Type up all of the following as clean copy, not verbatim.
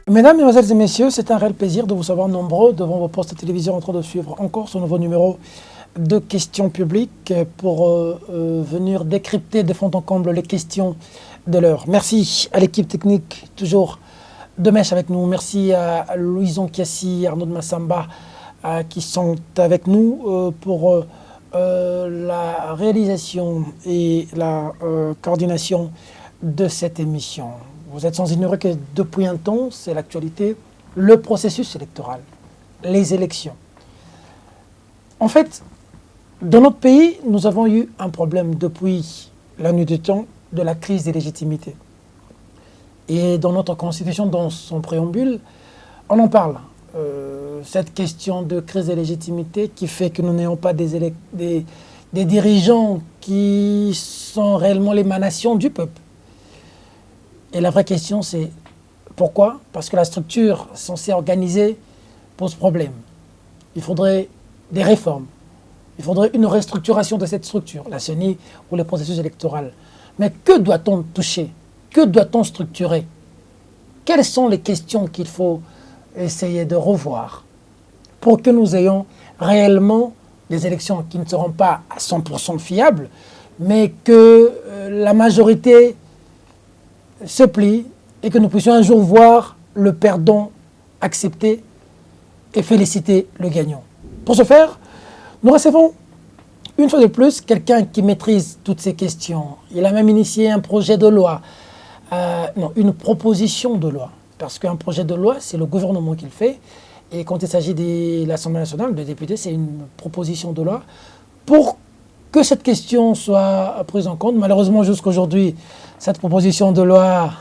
Mesdames, Mesdemoiselles et Messieurs, c'est un réel plaisir de vous savoir nombreux devant vos postes de télévision en train de suivre encore ce nouveau numéro de questions publiques pour venir décrypter de fond en comble les questions de l'heure. Merci à l'équipe technique, toujours de mèche avec nous. Merci à Louison Kiassi, Arnaud de Massamba qui sont avec nous pour la réalisation et la coordination de cette émission. Vous êtes sans ignorer que depuis un temps, c'est l'actualité, le processus électoral, les élections. En fait, dans notre pays, nous avons eu un problème depuis la nuit du temps de la crise des légitimités. Et dans notre Constitution, dans son préambule, on en parle. Cette question de crise des légitimités qui fait que nous n'ayons pas des dirigeants qui sont réellement l'émanation du peuple. Et la vraie question, c'est pourquoi? Parce que la structure censée organiser pose problème. Il faudrait des réformes. Il faudrait une restructuration de cette structure, la CENI ou le processus électoral. Mais que doit-on toucher? Que doit-on structurer? Quelles sont les questions qu'il faut essayer de revoir pour que nous ayons réellement des élections qui ne seront pas à 100% fiables, mais que la majorité se plie et que nous puissions un jour voir le perdant accepter et féliciter le gagnant. Pour ce faire, nous recevons une fois de plus quelqu'un qui maîtrise toutes ces questions. Il a même initié un projet de loi, une proposition de loi, parce qu'un projet de loi, c'est le gouvernement qui le fait, et quand il s'agit de l'Assemblée nationale, des députés, c'est une proposition de loi pour que cette question soit prise en compte. Malheureusement, jusqu'aujourd'hui, cette proposition de loi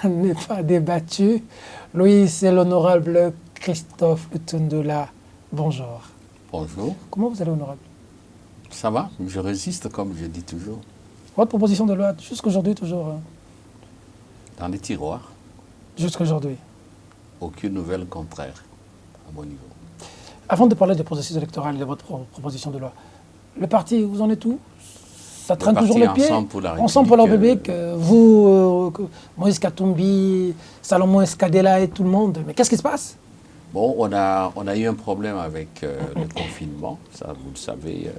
n'est pas débattue. Louis, c'est l'honorable Christophe Utundula. Bonjour. Bonjour. Comment vous allez, honorable? Ça va, je résiste comme je dis toujours. Votre proposition de loi, jusqu'aujourd'hui, toujours Dans les tiroirs. Jusqu'aujourd'hui. Aucune nouvelle contraire à mon niveau. Avant de parler du processus électoral et de votre proposition de loi, le parti, vous en êtes où? Ça traîne toujours les pieds? Ensemble pour la République, vous, Moïse Katumbi, Salomon Escadela et tout le monde. Mais qu'est-ce qui se passe? Bon, on a eu un problème avec le confinement, ça vous le savez.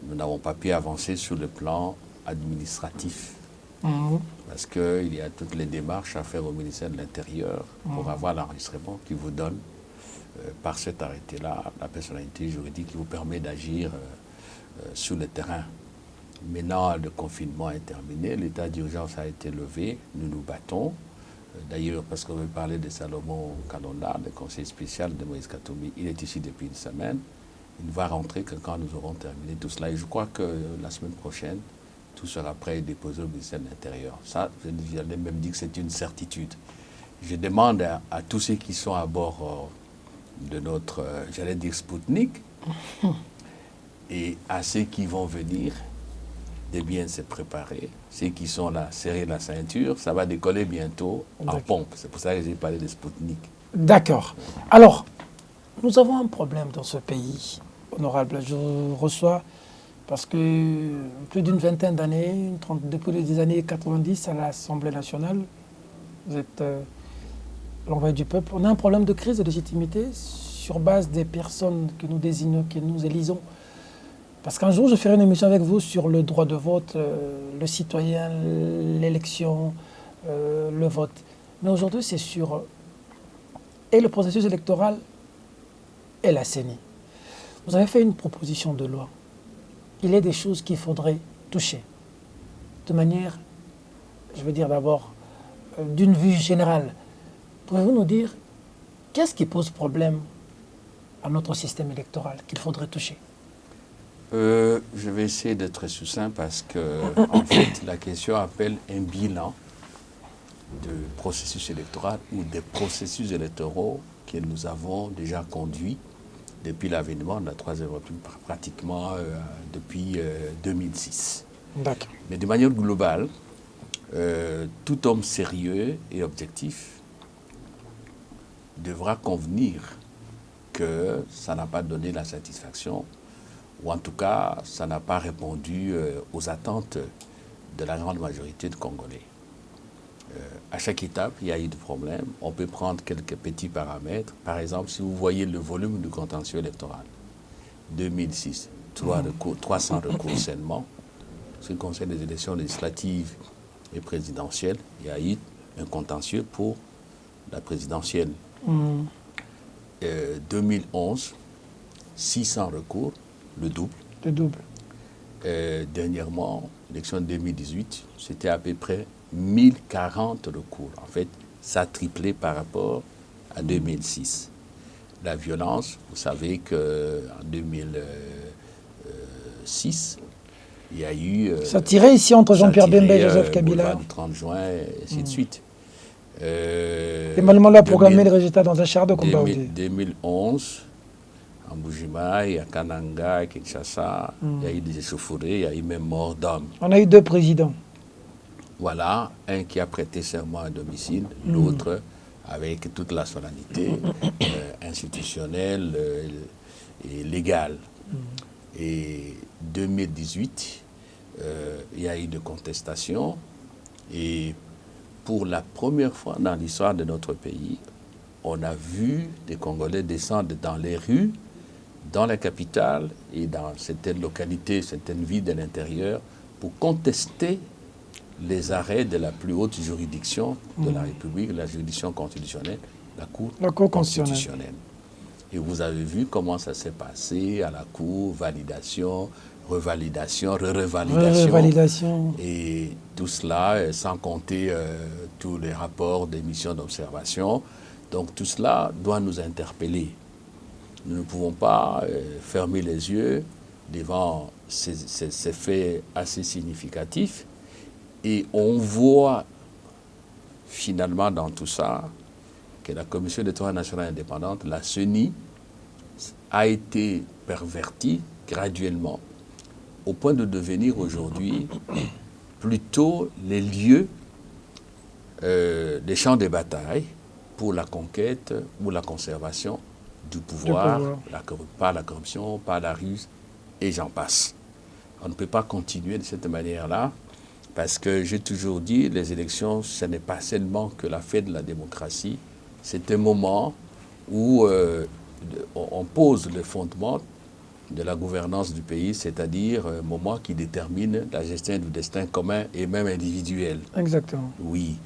Nous n'avons pas pu avancer sur le plan administratif. Parce qu'il y a toutes les démarches à faire au ministère de l'Intérieur pour avoir l'enregistrement qui vous donne, par cet arrêté-là, la personnalité juridique qui vous permet d'agir sur le terrain. Maintenant, le confinement est terminé, l'état d'urgence a été levé, nous nous battons. D'ailleurs, parce qu'on veut parler de Salomon Kalonda, le conseiller spécial de Moïse Katumbi, il est ici depuis une semaine. Il ne va rentrer que quand nous aurons terminé tout cela. Et je crois que la semaine prochaine, tout sera prêt et déposé au ministère de l'Intérieur. Ça, j'allais même dire que c'est une certitude. Je demande à tous ceux qui sont à bord de notre, j'allais dire, Spoutnik, et à ceux qui vont venir, de bien se préparer. Ceux qui sont là, serrer la ceinture, ça va décoller bientôt en pompe. C'est pour ça que j'ai parlé de Spoutnik. D'accord. Alors, nous avons un problème dans ce pays, honorable. Je reçois, parce que plus d'une vingtaine d'années, depuis les années 90 à l'Assemblée nationale, vous êtes l'envoyé du peuple. On a un problème de crise de légitimité sur base des personnes que nous désignons, que nous élisons. Parce qu'un jour, je ferai une émission avec vous sur le droit de vote, le citoyen, l'élection, le vote. Mais aujourd'hui, c'est sur et le processus électoral et la CENI. Vous avez fait une proposition de loi. Il y a des choses qu'il faudrait toucher. De manière, je veux dire d'abord, d'une vue générale. Pouvez-vous nous dire qu'est-ce qui pose problème à notre système électoral qu'il faudrait toucher? Je vais essayer d'être succinct parce que, en fait, la question appelle un bilan de processus électoral ou des processus électoraux que nous avons déjà conduits depuis l'avènement de la Troisième République, pratiquement depuis 2006. D'accord. Mais de manière globale, tout homme sérieux et objectif devra convenir que ça n'a pas donné la satisfaction, ou en tout cas, ça n'a pas répondu aux attentes de la grande majorité de Congolais. à chaque étape, il y a eu des problèmes. On peut prendre quelques petits paramètres. Par exemple, si vous voyez le volume du contentieux électoral, 2006, 300 recours seulement. Ce qui concerne les élections législatives et présidentielles, il y a eu un contentieux pour la présidentielle. 2011, 600 recours, le double. Le double. Dernièrement, l'élection de 2018, c'était à peu près 1040 recours. En fait, ça a triplé par rapport à 2006. La violence, vous savez qu'en 2006, il y a eu... ça tirait ici entre Jean-Pierre Bemba et Joseph Kabila. Le 30 juin, et ainsi de suite. Emmanuel a proclamé les résultats dans un char de combat. 2011, en Bujimaï, à Kananga, à Kinshasa, il y a eu des échauffourées, il y a eu même mort d'hommes. On a eu 2 présidents. Voilà, un qui a prêté serment à domicile, l'autre avec toute la solennité institutionnelle et légale. Et 2018, il y a eu des contestations et pour la première fois dans l'histoire de notre pays, on a vu des Congolais descendre dans les rues, dans la capitale et dans certaines localités, certaines villes de l'intérieur pour contester les arrêts de la plus haute juridiction de la République, la juridiction constitutionnelle, la Cour constitutionnelle. Et vous avez vu comment ça s'est passé à la Cour, validation, revalidation, re-revalidation. Et tout cela, sans compter tous les rapports des missions d'observation. Donc tout cela doit nous interpeller. Nous ne pouvons pas fermer les yeux devant ces faits assez significatifs. Et on voit finalement dans tout ça que la Commission d'électorat nationale indépendante, la CENI, a été pervertie graduellement au point de devenir aujourd'hui plutôt les lieux, les champs de bataille pour la conquête ou la conservation du pouvoir, pas la corruption, pas la ruse, et j'en passe. On ne peut pas continuer de cette manière-là. Parce que j'ai toujours dit, les élections, ce n'est pas seulement que la fête de la démocratie, c'est un moment où on pose le fondement de la gouvernance du pays, c'est-à-dire un moment qui détermine la gestion du destin commun et même individuel. Exactement. Oui,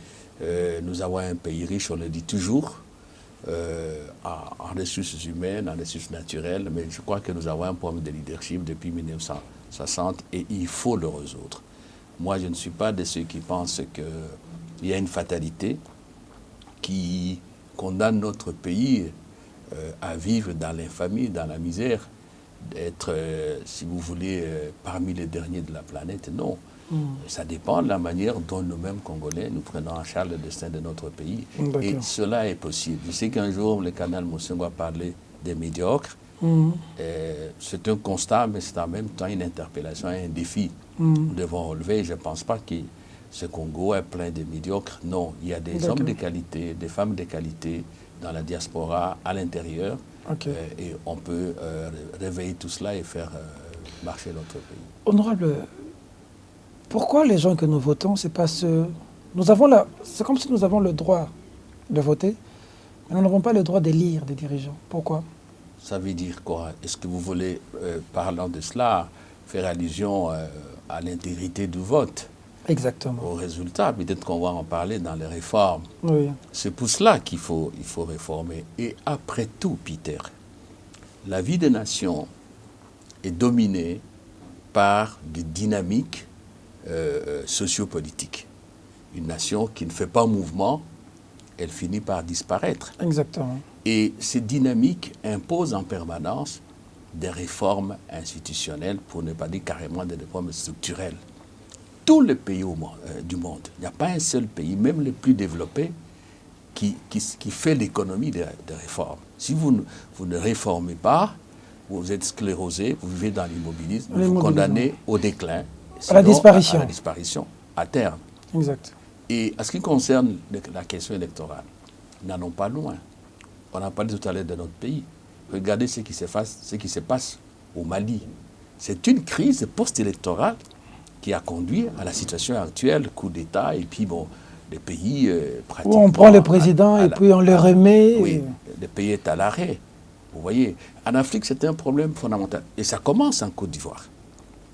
nous avons un pays riche, on le dit toujours, en ressources humaines, en ressources naturelles, mais je crois que nous avons un problème de leadership depuis 1960 et il faut le résoudre. Moi, je ne suis pas de ceux qui pensent qu'il y a une fatalité qui condamne notre pays à vivre dans l'infamie, dans la misère, d'être, si vous voulez, parmi les derniers de la planète. Non. Ça dépend de la manière dont nous-mêmes, Congolais, nous prenons en charge le destin de notre pays. Et cela est possible. Je sais qu'un jour, le canal Moussengo a parlé des médiocres. C'est un constat, mais c'est en même temps une interpellation et un défi. Nous devons relever. Je ne pense pas que ce Congo est plein de médiocres. Non, il y a des hommes de qualité, des femmes de qualité dans la diaspora, à l'intérieur. Et on peut réveiller tout cela et faire marcher notre pays. Honorable, pourquoi les gens que nous votons, c'est pas ceux... C'est comme si nous avons le droit de voter, mais nous n'avons pas le droit d'élire des dirigeants. Pourquoi? Ça veut dire quoi? Est-ce que vous voulez, parlant de cela, faire allusion à l'intégrité du vote? Exactement. Au résultat, peut-être qu'on va en parler dans les réformes. Oui. C'est pour cela qu'il faut réformer. Et après tout, Peter, la vie des nations est dominée par des dynamiques sociopolitiques. Une nation qui ne fait pas mouvement, elle finit par disparaître. Exactement. Et ces dynamiques imposent en permanence des réformes institutionnelles, pour ne pas dire carrément des réformes structurelles. Tous les pays du monde, il n'y a pas un seul pays, même les plus développés, qui fait l'économie des réformes. Si vous ne réformez pas, vous êtes sclérosé, vous vivez dans l'immobilisme, vous vous condamnez au déclin, sinon, à la disparition, à terme. Exact. Et en ce qui concerne la question électorale, nous n'allons pas loin. On a parlé tout à l'heure de notre pays. Regardez ce qui se passe au Mali. C'est une crise post-électorale qui a conduit à la situation actuelle, coup d'État, et puis bon, des pays où on prend le président et puis on le remet. Oui, le pays est à l'arrêt. Vous voyez, en Afrique, c'est un problème fondamental. Et ça commence en Côte d'Ivoire.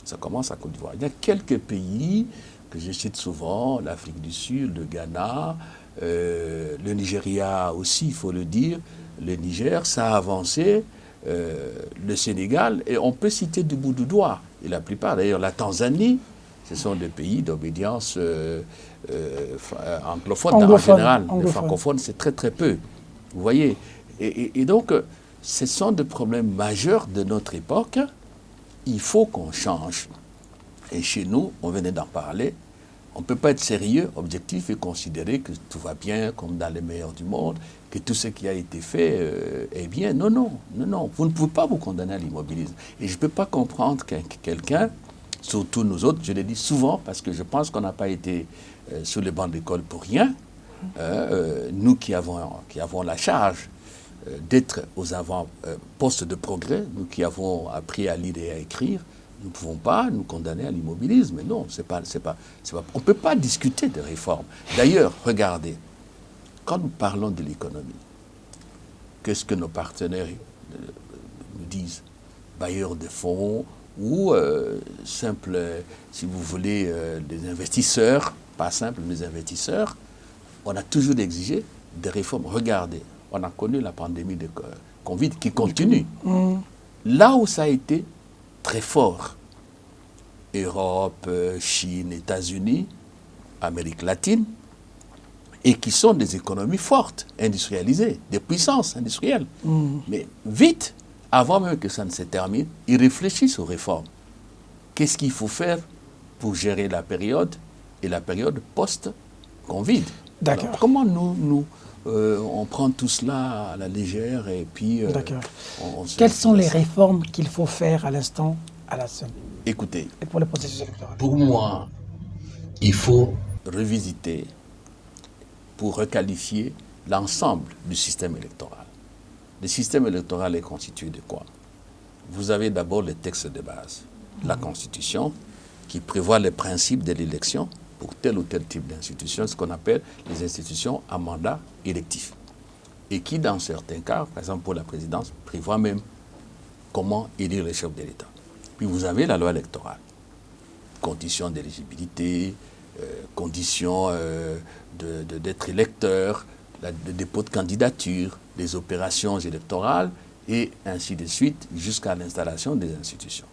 Ça commence en Côte d'Ivoire. Il y a quelques pays que je cite souvent, l'Afrique du Sud, le Ghana, le Nigeria aussi, il faut le dire. Le Niger, ça a avancé, le Sénégal, et on peut citer du bout du doigt. Et la plupart, d'ailleurs, la Tanzanie, ce sont des pays d'obédience anglophone en général. Les francophones, c'est très très peu. Vous voyez. Et donc, ce sont des problèmes majeurs de notre époque. Il faut qu'on change. Et chez nous, on venait d'en parler, on ne peut pas être sérieux, objectif et considérer que tout va bien comme dans les meilleurs du monde, que tout ce qui a été fait est bien. Non, non, non, non. Vous ne pouvez pas vous condamner à l'immobilisme. Et je ne peux pas comprendre que quelqu'un, surtout nous autres, je le dis souvent parce que je pense qu'on n'a pas été sur les bancs d'école pour rien, nous qui avons la charge d'être aux avant-postes de progrès, nous qui avons appris à lire et à écrire, nous ne pouvons pas nous condamner à l'immobilisme. Non, on ne peut pas discuter de réformes. D'ailleurs, regardez, quand nous parlons de l'économie, qu'est-ce que nos partenaires nous disent? Bailleurs de fonds ou simples, si vous voulez, des investisseurs, pas simples, mais des investisseurs, on a toujours exigé des réformes. Regardez, on a connu la pandémie de Covid qui continue. Là où ça a été très fort, Europe, Chine, États-Unis, Amérique latine, et qui sont des économies fortes, industrialisées, des puissances industrielles. Mais vite, avant même que ça ne se termine, ils réfléchissent aux réformes. Qu'est-ce qu'il faut faire pour gérer la période et la période post-Covid? D'accord. Comment on prend tout cela à la légère et puis... Quelles sont les réformes qu'il faut faire à l'instant à la scène? Écoutez, et pour le processus électoral. Pour moi, il faut revisiter pour requalifier l'ensemble du système électoral. Le système électoral est constitué de quoi? Vous avez d'abord les textes de base, la Constitution, qui prévoit les principes de l'élection pour tel ou tel type d'institution, ce qu'on appelle les institutions à mandat électif. Et qui, dans certains cas, par exemple pour la présidence, prévoit même comment élire les chefs de l'État. Puis vous avez la loi électorale, conditions d'éligibilité, conditions d'être électeur, le dépôt de candidature, les opérations électorales, et ainsi de suite, jusqu'à l'installation des institutions.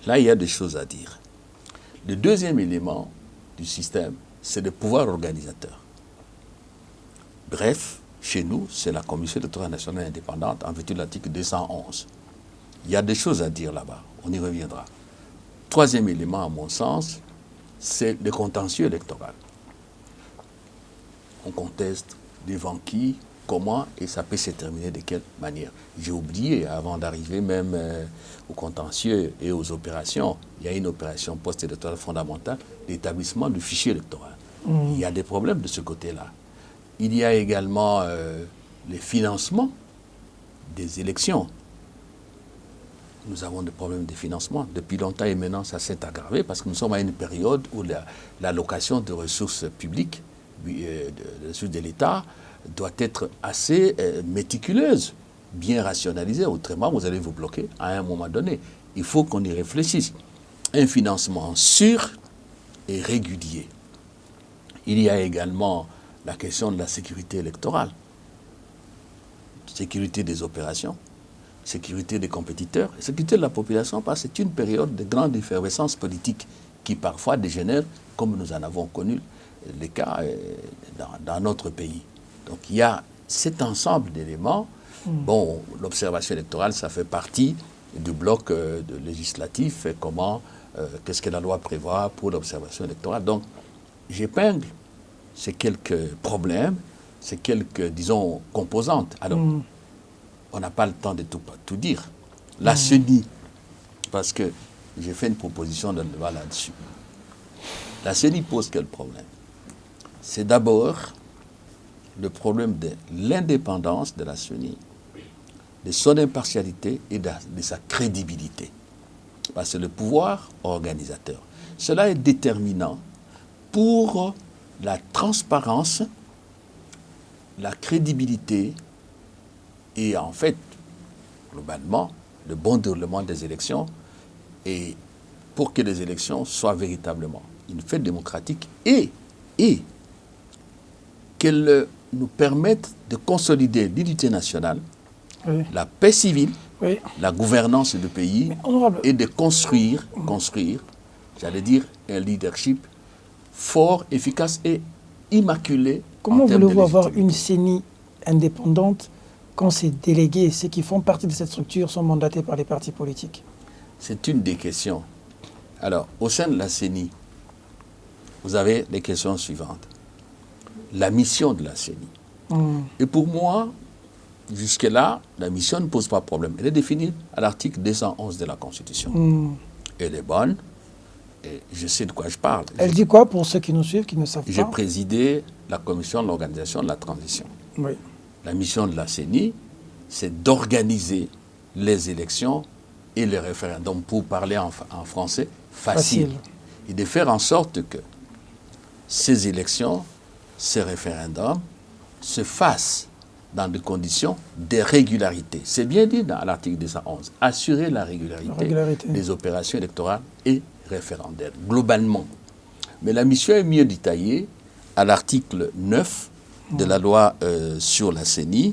Là, il y a des choses à dire. Le deuxième élément du système, c'est le pouvoir organisateur. Bref, chez nous, c'est la Commission électorale nationale indépendante en vertu de l'article 211. Il y a des choses à dire là-bas, on y reviendra. Troisième élément, à mon sens, c'est le contentieux électoral. On conteste devant qui, comment, et ça peut se terminer de quelle manière. J'ai oublié, avant d'arriver même au contentieux et aux opérations, il y a une opération post-électorale fondamentale, l'établissement du fichier électoral. Il y a des problèmes de ce côté-là. Il y a également les financements des élections. Nous avons des problèmes de financement. Depuis longtemps et maintenant, ça s'est aggravé parce que nous sommes à une période où l'allocation de ressources publiques, de ressources de l'État, doit être assez méticuleuse, bien rationalisée. Autrement, vous allez vous bloquer à un moment donné. Il faut qu'on y réfléchisse. Un financement sûr et régulier. Il y a également la question de la sécurité électorale, sécurité des opérations, sécurité des compétiteurs, sécurité de la population, parce que c'est une période de grande effervescence politique qui parfois dégénère, comme nous en avons connu les cas dans notre pays. Donc il y a cet ensemble d'éléments. Bon, l'observation électorale, ça fait partie du bloc législatif, et qu'est-ce que la loi prévoit pour l'observation électorale. Donc j'épingle ces quelques problèmes, ces quelques, disons, composantes. Alors, on n'a pas le temps de tout dire. La CENI, parce que j'ai fait une proposition de loi là-dessus. La CENI pose quel problème? C'est d'abord le problème de l'indépendance de la CENI, de son impartialité et de sa crédibilité. Parce que le pouvoir organisateur, cela est déterminant pour la transparence, la crédibilité et en fait, globalement, le bon déroulement des élections et pour que les élections soient véritablement une fête démocratique et qu'elles nous permettent de consolider l'unité nationale, oui, la paix civile, oui, la gouvernance du pays et de construire, j'allais dire, un leadership fort, efficace et immaculé. Comment voulez-vous avoir une CENI indépendante quand ces délégués, ceux qui font partie de cette structure, sont mandatés par les partis politiques? C'est une des questions. Alors, au sein de la CENI, vous avez les questions suivantes. La mission de la CENI. Et pour moi, jusque-là, la mission ne pose pas de problème. Elle est définie à l'article 211 de la Constitution. Elle est bonne, et je sais de quoi je parle. Elle dit quoi pour ceux qui nous suivent, qui ne savent pas? J'ai présidé la commission de l'organisation de la transition. Oui. La mission de la CENI, c'est d'organiser les élections et les référendums, pour parler en français, facile. Et de faire en sorte que ces élections, ces référendums, se fassent dans des conditions de régularité. C'est bien dit dans l'article 211. Assurer la régularité des opérations électorales et référendaires, globalement. Mais la mission est mieux détaillée à l'article 9 de la loi sur la CENI,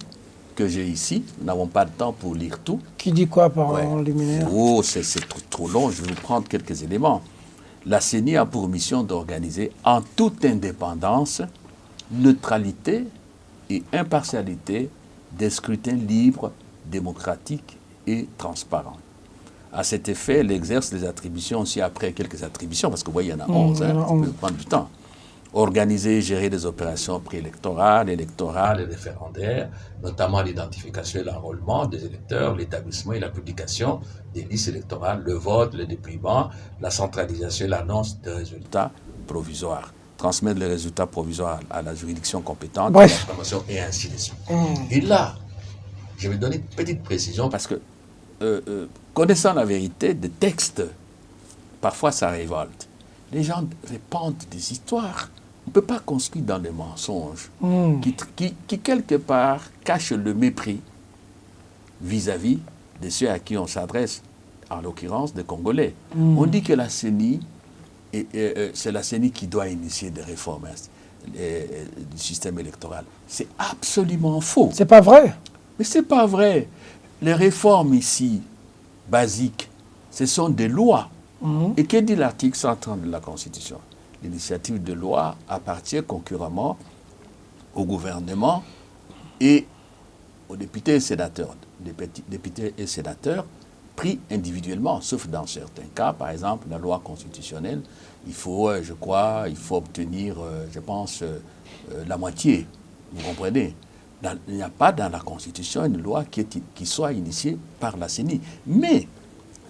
que j'ai ici. Nous n'avons pas de temps pour lire tout. Qui dit quoi par liminaire? Oh, c'est trop long, je vais vous prendre quelques éléments. La CENI a pour mission d'organiser en toute indépendance, neutralité et impartialité des scrutins libres, démocratiques et transparents. À cet effet, elle exerce les attributions aussi après quelques attributions, parce que vous voyez, il y en a 11, ça peut prendre du temps. Organiser et gérer des opérations préélectorales, électorales et référendaires, notamment l'identification et l'enrôlement des électeurs, l'établissement et la publication des listes électorales, le vote, le dépouillement, la centralisation et l'annonce des résultats provisoires. Transmettre les résultats provisoires à la juridiction compétente, et ainsi de suite. Et là, je vais donner une petite précision parce que, connaissant la vérité des textes, parfois ça révolte. Les gens répandent des histoires. On ne peut pas construire dans des mensonges qui, quelque part, cachent le mépris vis-à-vis de ceux à qui on s'adresse, en l'occurrence des Congolais. On dit que la CENI, c'est la CENI qui doit initier des réformes du système électoral. C'est absolument faux. C'est pas vrai. Mais c'est pas vrai. Les réformes ici, basiques, ce sont des lois. Et que dit l'article 130 de la Constitution? L'initiative de loi appartient concurremment au gouvernement et aux députés et sénateurs. Les députés et sénateurs pris individuellement, sauf dans certains cas, par exemple la loi constitutionnelle, il faut, je crois, il faut obtenir, je pense, la moitié. Vous comprenez? Il n'y a pas dans la Constitution une loi qui soit initiée par la CENI. Mais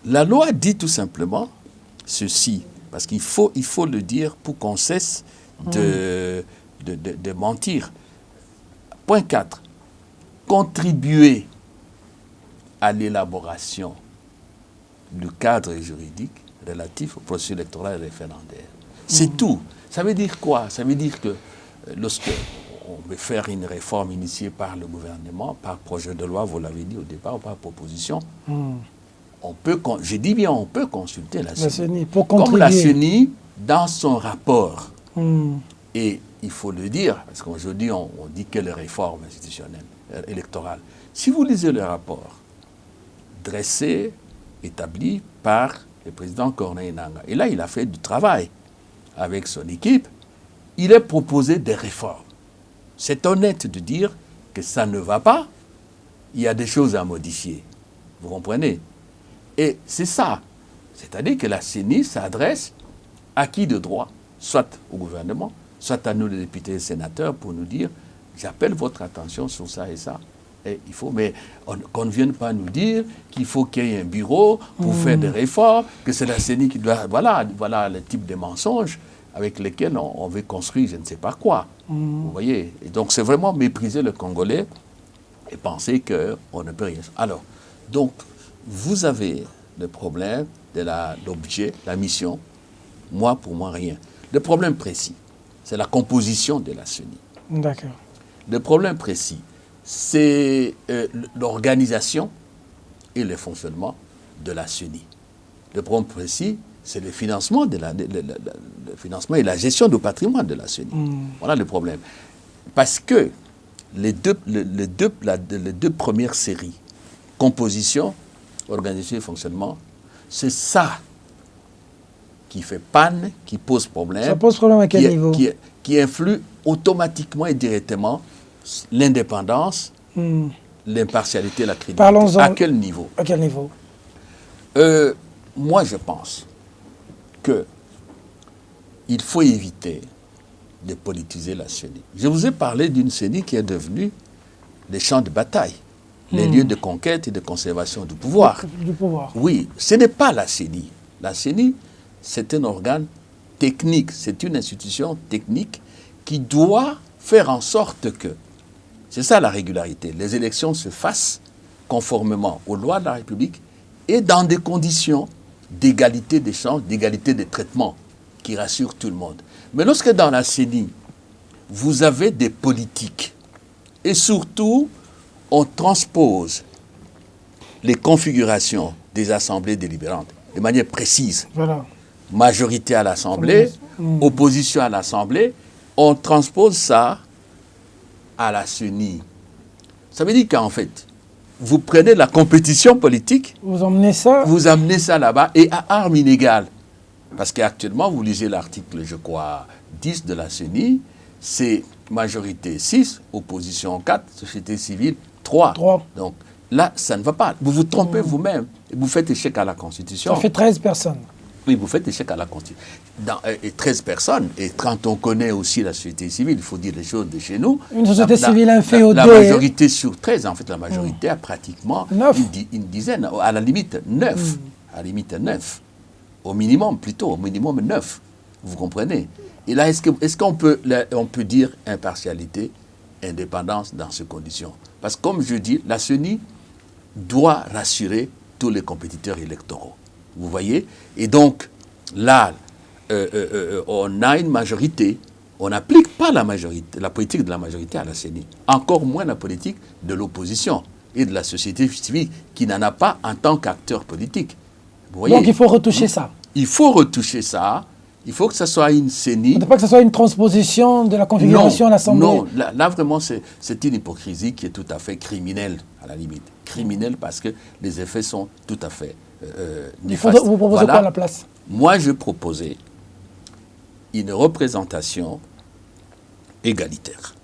la loi dit tout simplement ceci, parce qu'il faut le dire pour qu'on cesse de mentir. Point 4. Contribuer à l'élaboration du cadre juridique relatif au processus électoral et référendaire. C'est tout. Ça veut dire quoi? Ça veut dire que lorsque on veut faire une réforme initiée par le gouvernement, par projet de loi, vous l'avez dit au départ, ou par proposition, on peut, je dis bien, on peut consulter la CENI. Pour comme la CENI, dans son rapport. Et il faut le dire, parce qu'aujourd'hui, on dit que les réformes institutionnelles, électorales. Si vous lisez le rapport dressé, établi par le président Corneille Nangaa, et là, il a fait du travail avec son équipe, il est proposé des réformes. C'est honnête de dire que ça ne va pas, il y a des choses à modifier. Vous comprenez? Et c'est ça. C'est-à-dire que la CENI s'adresse à qui de droit? Soit au gouvernement, soit à nous les députés et sénateurs pour nous dire « j'appelle votre attention sur ça et ça ». Et il faut, mais qu'on ne vienne pas nous dire qu'il faut qu'il y ait un bureau pour faire des réformes, que c'est la CENI qui doit... Voilà le type de mensonges avec lesquels on veut construire je ne sais pas quoi. Vous voyez? Et donc c'est vraiment mépriser le Congolais et penser qu'on ne peut rien. Alors, donc, vous avez le problème de l'objet, la mission. Moi, pour moi, rien. Le problème précis, c'est la composition de la CENI. D'accord. Le problème précis, c'est l'organisation et le fonctionnement de la CENI. Le problème précis, c'est le financement, le financement et la gestion du patrimoine de la CENI. Voilà le problème. Parce que les deux premières séries, composition, organisation et fonctionnement, c'est ça qui fait panne, qui pose problème. Ça pose problème à quel niveau? Qui influe automatiquement et directement l'indépendance, l'impartialité, la crédibilité. Parlons-en. À quel niveau? À quel niveau? Moi, je pense qu'il faut éviter de politiser la CENI. Je vous ai parlé d'une CENI qui est devenue les champs de bataille, les lieux de conquête et de conservation du pouvoir. Du pouvoir. Oui, ce n'est pas la CENI. La CENI, c'est un organe technique, c'est une institution technique qui doit faire en sorte que, c'est ça la régularité, les élections se fassent conformément aux lois de la République et dans des conditions d'égalité d'échange, d'égalité de traitement qui rassurent tout le monde. Mais lorsque dans la CENI, vous avez des politiques et surtout, on transpose les configurations des assemblées délibérantes de manière précise. Voilà. Majorité à l'Assemblée, opposition à l'Assemblée, on transpose ça à la CENI. Ça veut dire qu'en fait, vous prenez la compétition politique, vous amenez ça là-bas et à armes inégales. Parce qu'actuellement, vous lisez l'article, je crois, 10 de la CENI, c'est majorité 6, opposition 4, société civile 3. Donc là, ça ne va pas. Vous vous trompez vous-même. Vous faites échec à la Constitution. Ça fait 13 personnes. Oui, vous faites échec à la Constitution. Et 13 personnes, et quand on connaît aussi la société civile, il faut dire les choses de chez nous. Une société civile inféodée. La majorité sur 13, en fait, la majorité a pratiquement 9. Une dizaine, à la limite 9. À la limite 9. Au minimum, plutôt, au minimum 9. Vous comprenez? Et là, est-ce qu'on peut dire impartialité, indépendance dans ces conditions? Parce que, comme je dis, la CENI doit rassurer tous les compétiteurs électoraux. Vous voyez? Et donc, là, on a une majorité. On n'applique pas la politique de la majorité à la CENI. Encore moins la politique de l'opposition et de la société civile qui n'en a pas en tant qu'acteur politique. Vous voyez? Donc, il faut retoucher ça. Il faut retoucher ça. Il faut que ce soit une CENI. Il ne faut pas que ce soit une transposition de la configuration à l'Assemblée. Non, là vraiment, c'est une hypocrisie qui est tout à fait criminelle, à la limite. Criminelle parce que les effets sont tout à fait néfastes. Vous proposez quoi à la place? Moi, je proposais une représentation égalitaire.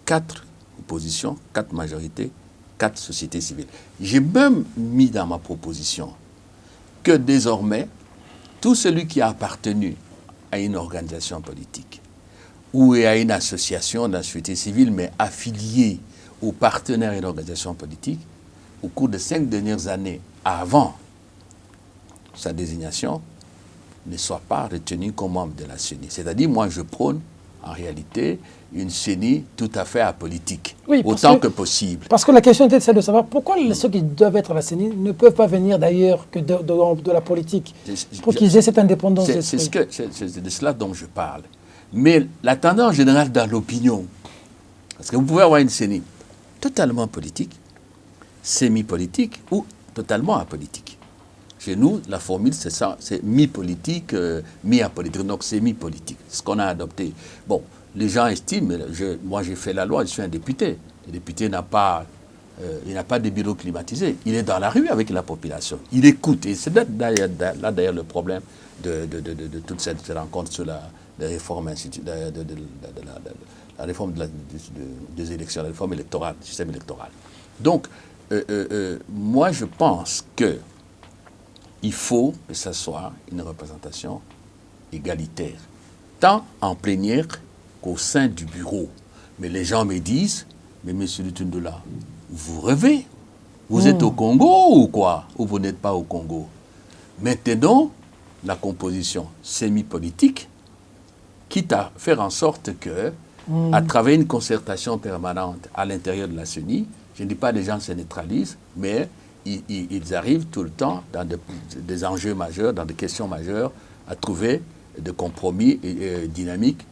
4 oppositions, 4 majorités, 4 sociétés civiles. J'ai même mis dans ma proposition que désormais, tout celui qui a appartenu à une organisation politique ou à une association de la société civile, mais affilié aux partenaires et une organisation politique, au cours des 5 dernières années avant sa désignation, ne soit pas retenu comme membre de la CENI. C'est-à-dire, moi, je prône en réalité une CENI tout à fait apolitique, oui, autant que possible. Parce que la question était celle de savoir pourquoi ceux qui doivent être à la CENI ne peuvent pas venir d'ailleurs que de la politique, pour qu'ils aient cette indépendance d'esprit. C'est de cela dont je parle. Mais la tendance générale dans l'opinion, parce que vous pouvez avoir une CENI totalement politique, semi-politique ou totalement apolitique. Chez nous, la formule, c'est ça, c'est mi-politique, mi-apolitique, donc semi-politique. C'est ce qu'on a adopté. Bon, les gens estiment, moi j'ai fait la loi, je suis un député. Le député n'a pas de bureau climatisé. Il est dans la rue avec la population. Il écoute. Et c'est là d'ailleurs le problème de toute cette rencontre sur la réforme, la réforme des élections, la réforme électorale, du système électoral. Donc, moi je pense qu'il faut que ce soit une représentation égalitaire, tant en plénière qu'au sein du bureau. Mais les gens me disent, mais monsieur Lutundola, vous rêvez? Vous êtes au Congo ou quoi? Ou vous n'êtes pas au Congo? Maintenant, la composition semi-politique, quitte à faire en sorte que, à travers une concertation permanente à l'intérieur de la CENI, je ne dis pas que les gens se neutralisent, mais ils arrivent tout le temps dans des enjeux majeurs, dans des questions majeures, à trouver des compromis dynamiques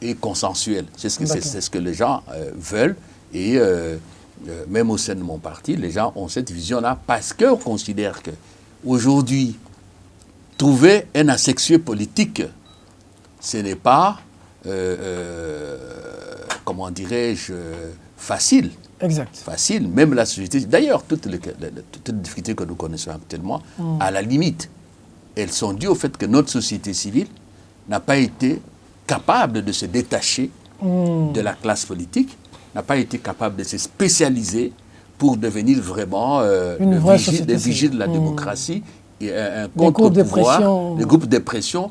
et consensuelle. C'est ce que les gens veulent. Et même au sein de mon parti, les gens ont cette vision-là parce qu'on considère qu'aujourd'hui, trouver un asexué politique, ce n'est pas, comment dirais-je, facile. Exact. Facile. Même la société, d'ailleurs, toutes les difficultés que nous connaissons actuellement, à la limite, elles sont dues au fait que notre société civile n'a pas été capable de se détacher de la classe politique, n'a pas été capable de se spécialiser pour devenir vraiment des vigiles de la démocratie et un contre-pouvoir, des groupes de pression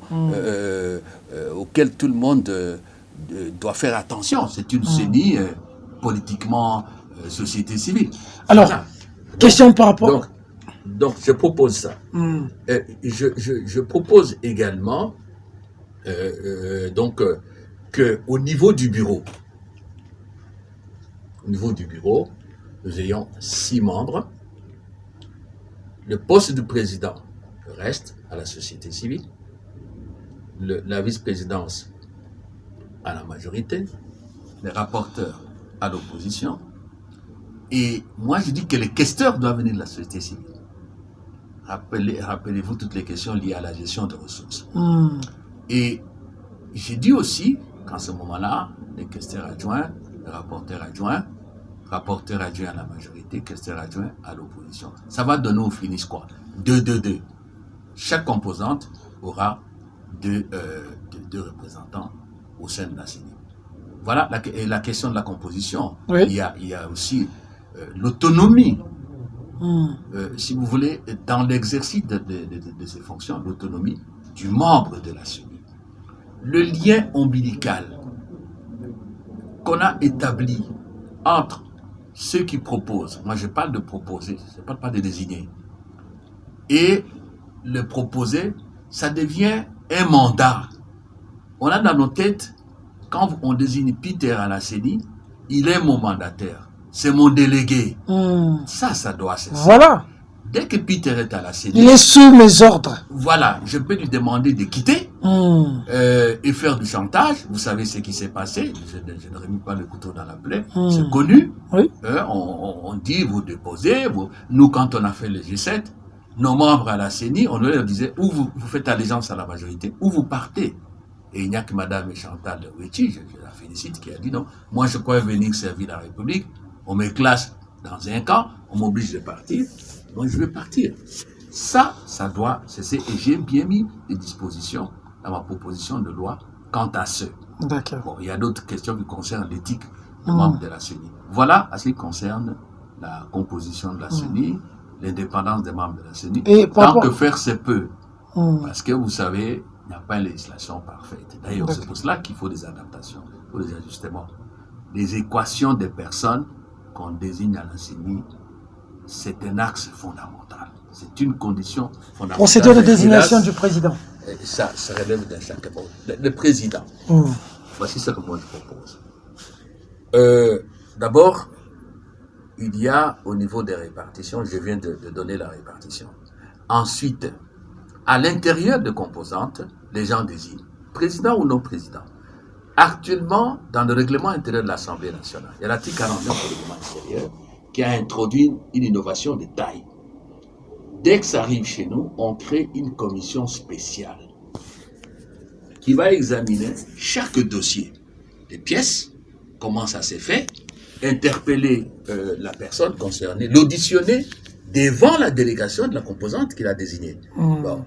auxquels tout le monde doit faire attention. C'est une CENI politiquement société civile. Alors, voilà. Question par rapport... Donc, je propose ça. Je propose également qu'au niveau du bureau, nous ayons 6 membres. Le poste du président reste à la société civile. La vice-présidence à la majorité. Les rapporteurs à l'opposition. Et moi, je dis que les questeurs doivent venir de la société civile. Rappelez-vous toutes les questions liées à la gestion de ressources. Et j'ai dit aussi qu'en ce moment-là, les questeurs adjoints, les rapporteurs adjoints à la majorité, questeurs adjoints à l'opposition. Ça va donner au finish quoi? 2-2-2. Chaque composante aura deux représentants au sein de la CENI. Voilà la question de la composition. Oui. Il y a aussi l'autonomie. Si vous voulez, dans l'exercice de ces fonctions, l'autonomie du membre de la CENI. Le lien ombilical qu'on a établi entre ceux qui proposent, moi je parle de proposer, je ne parle pas de désigner, et le proposer, ça devient un mandat. On a dans nos têtes, quand on désigne Peter à la CENI, il est mon mandataire, c'est mon délégué. Ça doit cesser. Voilà. Dès que Peter est à la CENI, il est sous mes ordres. Voilà, je peux lui demander de quitter et faire du chantage. Vous savez ce qui s'est passé. Je ne remets pas le couteau dans la plaie. C'est connu. Oui. On dit, vous déposez. Nous, quand on a fait le G7, nos membres à la CENI, on leur disait, ou vous faites allégeance à la majorité, ou vous partez. Et il n'y a que Mme Chantal Wetchi, je la félicite, qui a dit non, moi je crois venir servir la République, on me classe dans un camp, on m'oblige de partir, donc je vais partir. Ça doit cesser, et j'ai bien mis des dispositions dans ma proposition de loi quant à ce. D'accord. Bon, il y a d'autres questions qui concernent l'éthique des membres de la CENI. Voilà à ce qui concerne la composition de la CENI, l'indépendance des membres de la CENI, tant que faire se peut. Parce que vous savez, il n'y a pas une législation parfaite. D'ailleurs, c'est pour cela qu'il faut des adaptations, il faut des ajustements. Les équations des personnes qu'on désigne à la CENI, c'est un axe fondamental. C'est une condition fondamentale. Procédure de désignation du président. Ça relève d'un chaque mot. Le président. Voici ce que moi je propose. D'abord, il y a au niveau des répartitions, je viens de donner la répartition. Ensuite, à l'intérieur de composantes, les gens désignent président ou non président. Actuellement, dans le règlement intérieur de l'Assemblée nationale, il y a l'article 49 du règlement intérieur qui a introduit une innovation de taille. Dès que ça arrive chez nous, on crée une commission spéciale qui va examiner chaque dossier, les pièces, comment ça s'est fait, interpeller la personne concernée, l'auditionner devant la délégation de la composante qu'il a désignée. Bon,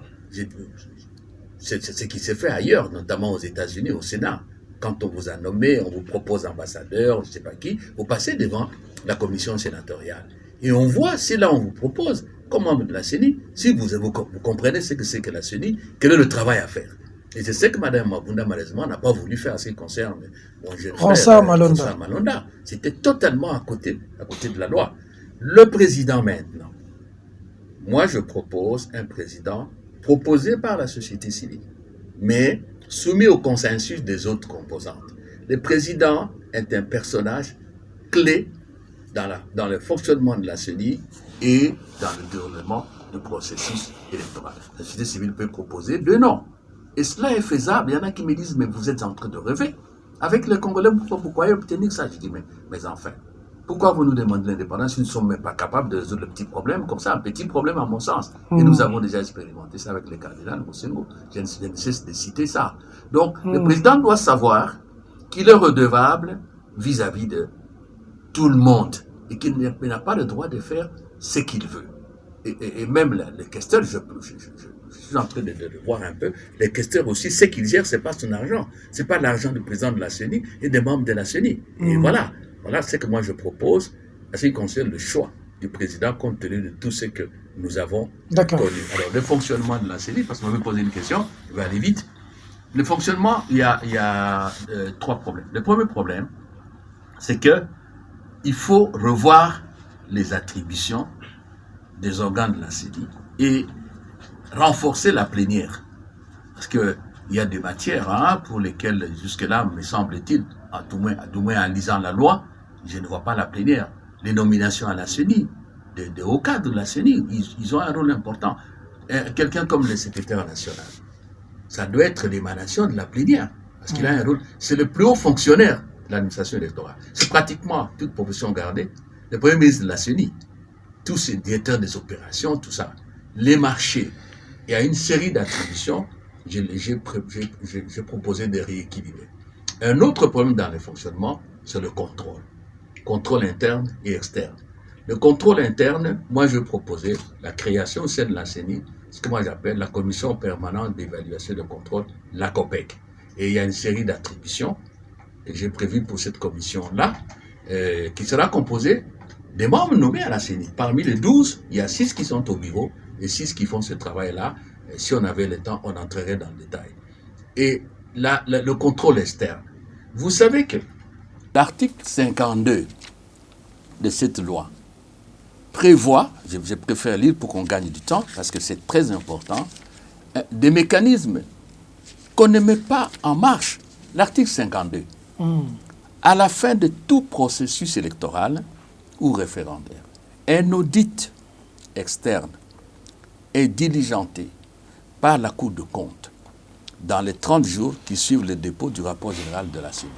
c'est ce qui s'est fait ailleurs, notamment aux États-Unis, au Sénat. Quand on vous a nommé, on vous propose ambassadeur, je ne sais pas qui, vous passez devant la commission sénatoriale. Et on voit, c'est là on vous propose, comme membre de la CENI, si vous comprenez ce que c'est que la CENI, quel est le travail à faire. Et c'est ce que Mme Mabunda, malheureusement, n'a pas voulu faire en ce qui concerne mon jeune frère, Malonda. C'était totalement à côté de la loi. Le président maintenant. Moi, je propose un président proposé par la société civile, mais soumis au consensus des autres composantes. Le président est un personnage clé dans le fonctionnement de la CENI et dans le déroulement du processus électoral. La société civile peut proposer 2 noms. Et cela est faisable. Il y en a qui me disent, mais vous êtes en train de rêver. Avec les Congolais, pourquoi obtenir ça? Je dis, mais enfin, pourquoi vous nous demandez l'indépendance si nous ne sommes même pas capables de résoudre le petit problème comme ça, un petit problème à mon sens. Et nous avons déjà expérimenté ça avec les cardinals Moussengo. Je ne cesse de citer ça. Donc, le président doit savoir qu'il est redevable vis-à-vis de tout le monde et qu'il n'a pas le droit de faire ce qu'il veut. Et même les questeurs, je suis en train de voir un peu, les questeurs aussi, ce qu'ils gèrent, ce n'est pas son argent. Ce n'est pas l'argent du président de la CENI et des membres de la CENI. Et voilà ce que moi je propose à ce qui concerne le choix du président compte tenu de tout ce que nous avons connu. Alors, le fonctionnement de la CENI, parce qu'on m'a posé une question, je vais aller vite. Le fonctionnement, il y a 3 problèmes. Le premier problème, c'est que il faut revoir les attributions des organes de la CENI et renforcer la plénière. Parce qu'il y a des matières pour lesquelles, jusque-là, me semble-t-il, à tout moins en lisant la loi, je ne vois pas la plénière. Les nominations à la CENI, des hauts cadres de la CENI, ils ont un rôle important. Quelqu'un comme le secrétaire national, ça doit être l'émanation de la plénière, parce qu'il a un rôle. C'est le plus haut fonctionnaire de l'administration électorale. C'est pratiquement, toute proportion gardée, le premier ministre de la CENI. Tous ces directeurs des opérations, tout ça. Les marchés. Il y a une série d'attributions. J'ai proposé de rééquilibrer. Un autre problème dans le fonctionnement, c'est le contrôle. Contrôle interne et externe. Le contrôle interne, moi je proposais la création au sein de la CENI, ce que moi j'appelle la commission permanente d'évaluation et de contrôle, la COPEC. Et il y a une série d'attributions que j'ai prévues pour cette commission-là, qui sera composée des membres nommés à la CENI. Parmi les 12, il y a 6 qui sont au bureau et 6 qui font ce travail-là. Si on avait le temps, on entrerait dans le détail. Et le contrôle externe. Vous savez que l'article 52 de cette loi prévoit, je préfère lire pour qu'on gagne du temps, parce que c'est très important, des mécanismes qu'on ne met pas en marche. L'article 52, à la fin de tout processus électoral ou référendaire, un audit externe est diligenté par la Cour de compte dans les 30 jours qui suivent le dépôt du rapport général de la CENI.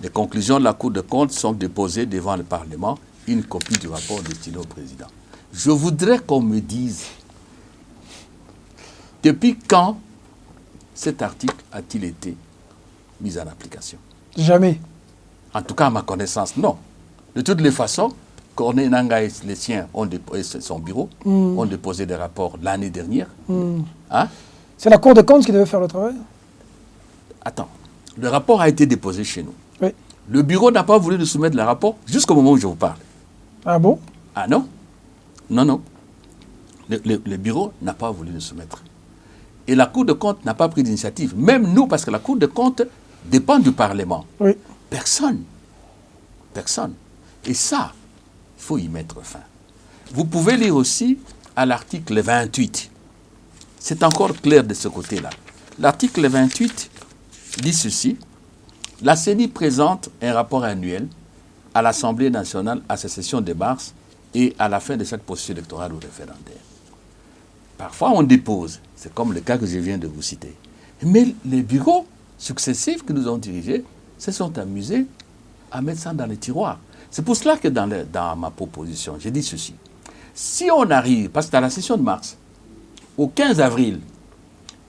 Les conclusions de la Cour de compte sont déposées devant le Parlement, une copie du rapport destiné au président. Je voudrais qu'on me dise, depuis quand cet article a-t-il été mis en application? Jamais. En tout cas, à ma connaissance, non. De toutes les façons, Corneille Nangaa et les siens ont déposé, son bureau, ont déposé des rapports l'année dernière. C'est la Cour de compte qui devait faire le travail? Attends, le rapport a été déposé chez nous. Oui. Le bureau n'a pas voulu nous soumettre le rapport jusqu'au moment où je vous parle. Ah bon? Ah non? Non. Le bureau n'a pas voulu nous soumettre. Et la Cour de compte n'a pas pris d'initiative. Même nous, parce que la Cour de compte dépend du Parlement. Oui. Personne. Et ça, il faut y mettre fin. Vous pouvez lire aussi à l'article 28. C'est encore clair de ce côté-là. L'article 28 dit ceci. La CENI présente un rapport annuel à l'Assemblée nationale à sa session de mars et à la fin de chaque processus électoral ou référendaire. Parfois, on dépose. C'est comme le cas que je viens de vous citer. Mais les bureaux successifs que nous ont dirigés se sont amusés à mettre ça dans les tiroirs. C'est pour cela que dans ma proposition, j'ai dit ceci. Si on arrive, parce que à la session de mars, au 15 avril,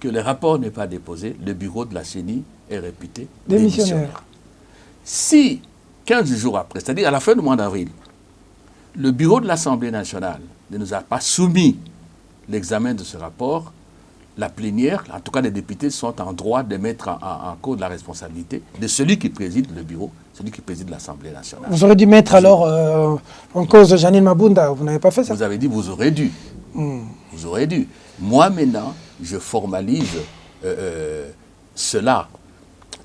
que le rapport n'est pas déposé, le bureau de la CENI est réputé démissionnaire. Si, 15 jours après, c'est-à-dire à la fin du mois d'avril, le bureau de l'Assemblée nationale ne nous a pas soumis l'examen de ce rapport, la plénière, en tout cas les députés, sont en droit de mettre en cause la responsabilité de celui qui préside le bureau, celui qui préside l'Assemblée nationale. Vous aurez dû mettre alors en cause Janine Mabunda, vous n'avez pas fait ça? Vous avez dit vous aurez dû. Vous aurez dû. Moi maintenant, je formalise cela,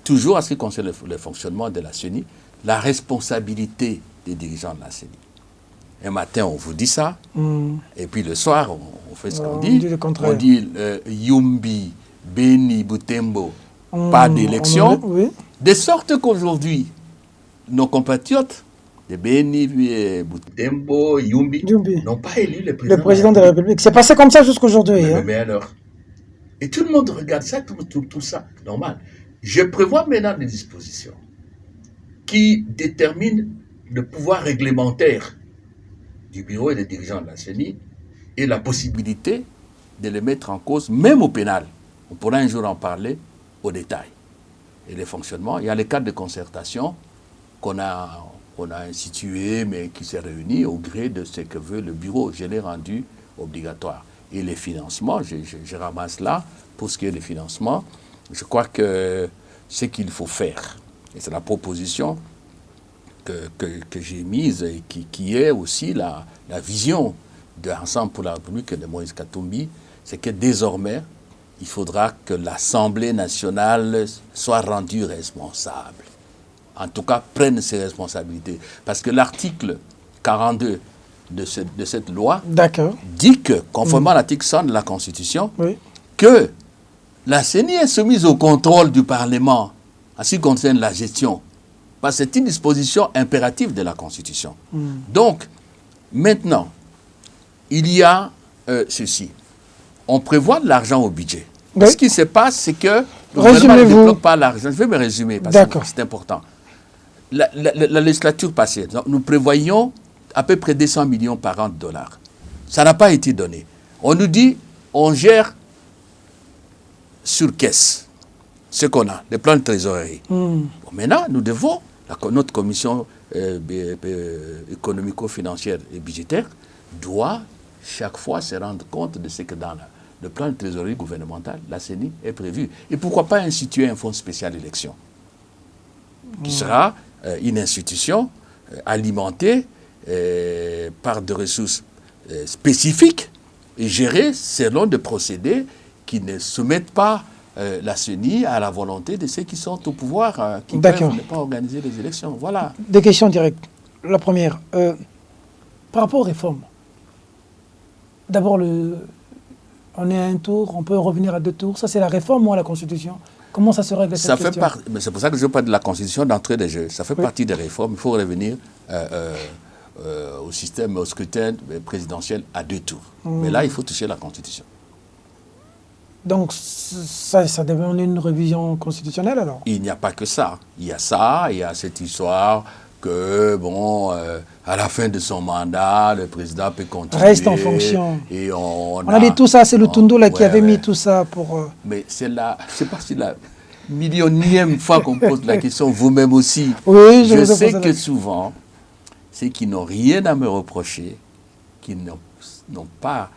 toujours à ce qui concerne le fonctionnement de la CENI, la responsabilité des dirigeants de la CENI. Un matin, on vous dit ça, et puis le soir, on fait ce qu'on dit. On dit Yumbi, Beni, Butembo, pas d'élection. Oui. De sorte qu'aujourd'hui, nos compatriotes de Beni, Butembo, Yumbi n'ont pas élu le président de la République. C'est passé comme ça jusqu'aujourd'hui. Mais alors. Et tout le monde regarde ça, tout ça, normal. Je prévois maintenant des dispositions qui déterminent le pouvoir réglementaire du bureau et des dirigeants de la CENI et la possibilité de les mettre en cause, même au pénal. On pourra un jour en parler au détail. Et les fonctionnements, il y a les cadres de concertation qu'on a institués, mais qui s'est réuni au gré de ce que veut le bureau. Je l'ai rendu obligatoire. Et les financements, je ramasse là, pour ce qui est des financements, je crois que ce qu'il faut faire, et c'est la proposition que j'ai mise et qui est aussi la vision de Ensemble pour la République de Moïse Katumbi, c'est que désormais, il faudra que l'Assemblée nationale soit rendue responsable. En tout cas, prenne ses responsabilités. Parce que l'article 42 de cette loi dit que, conformément à l'article 100 de la Constitution, que la CENI est soumise au contrôle du Parlement en ce qui concerne la gestion. Parce que c'est une disposition impérative de la Constitution. Donc, maintenant, il y a ceci. On prévoit de l'argent au budget. Ce qui se passe, c'est que le gouvernement ne débloque pas l'argent. Je vais me résumer parce que c'est important. La législature passée, nous prévoyions à peu près 200 millions par an de dollars. Ça n'a pas été donné. On nous dit, on gère sur caisse ce qu'on a, les plans de trésorerie. Bon, maintenant, nous devons, notre commission économico-financière et budgétaire doit chaque fois se rendre compte de ce que dans le plan de trésorerie gouvernemental, la CENI est prévu. Et pourquoi pas instituer un fonds spécial élection qui sera une institution alimentée par des ressources spécifiques et gérée selon des procédés qui ne soumettent pas la CENI à la volonté de ceux qui sont au pouvoir, qui peuvent ne pas organiser les élections. Voilà. Des questions directes. La première, par rapport aux réformes, d'abord, on est à un tour, on peut revenir à 2 tours. Ça, c'est la réforme ou la Constitution? Comment ça se règle cette question? Mais c'est pour ça que je parle de la Constitution d'entrée des jeux. Ça fait partie des réformes. Il faut revenir au système, au scrutin présidentiel à 2 tours. Mais là, il faut toucher la Constitution. Donc, ça devient une révision constitutionnelle, alors? Il n'y a pas que ça. Il y a ça, il y a cette histoire que, bon, à la fin de son mandat, le président peut continuer. Reste en fonction. Et on a dit tout ça, c'est le Tundu là qui avait mis tout ça pour... Mais c'est là, je ne sais pas si la millionième fois qu'on pose la question, vous-même aussi. Oui, je sais que souvent, ceux qui n'ont rien à me reprocher, qui n'ont pas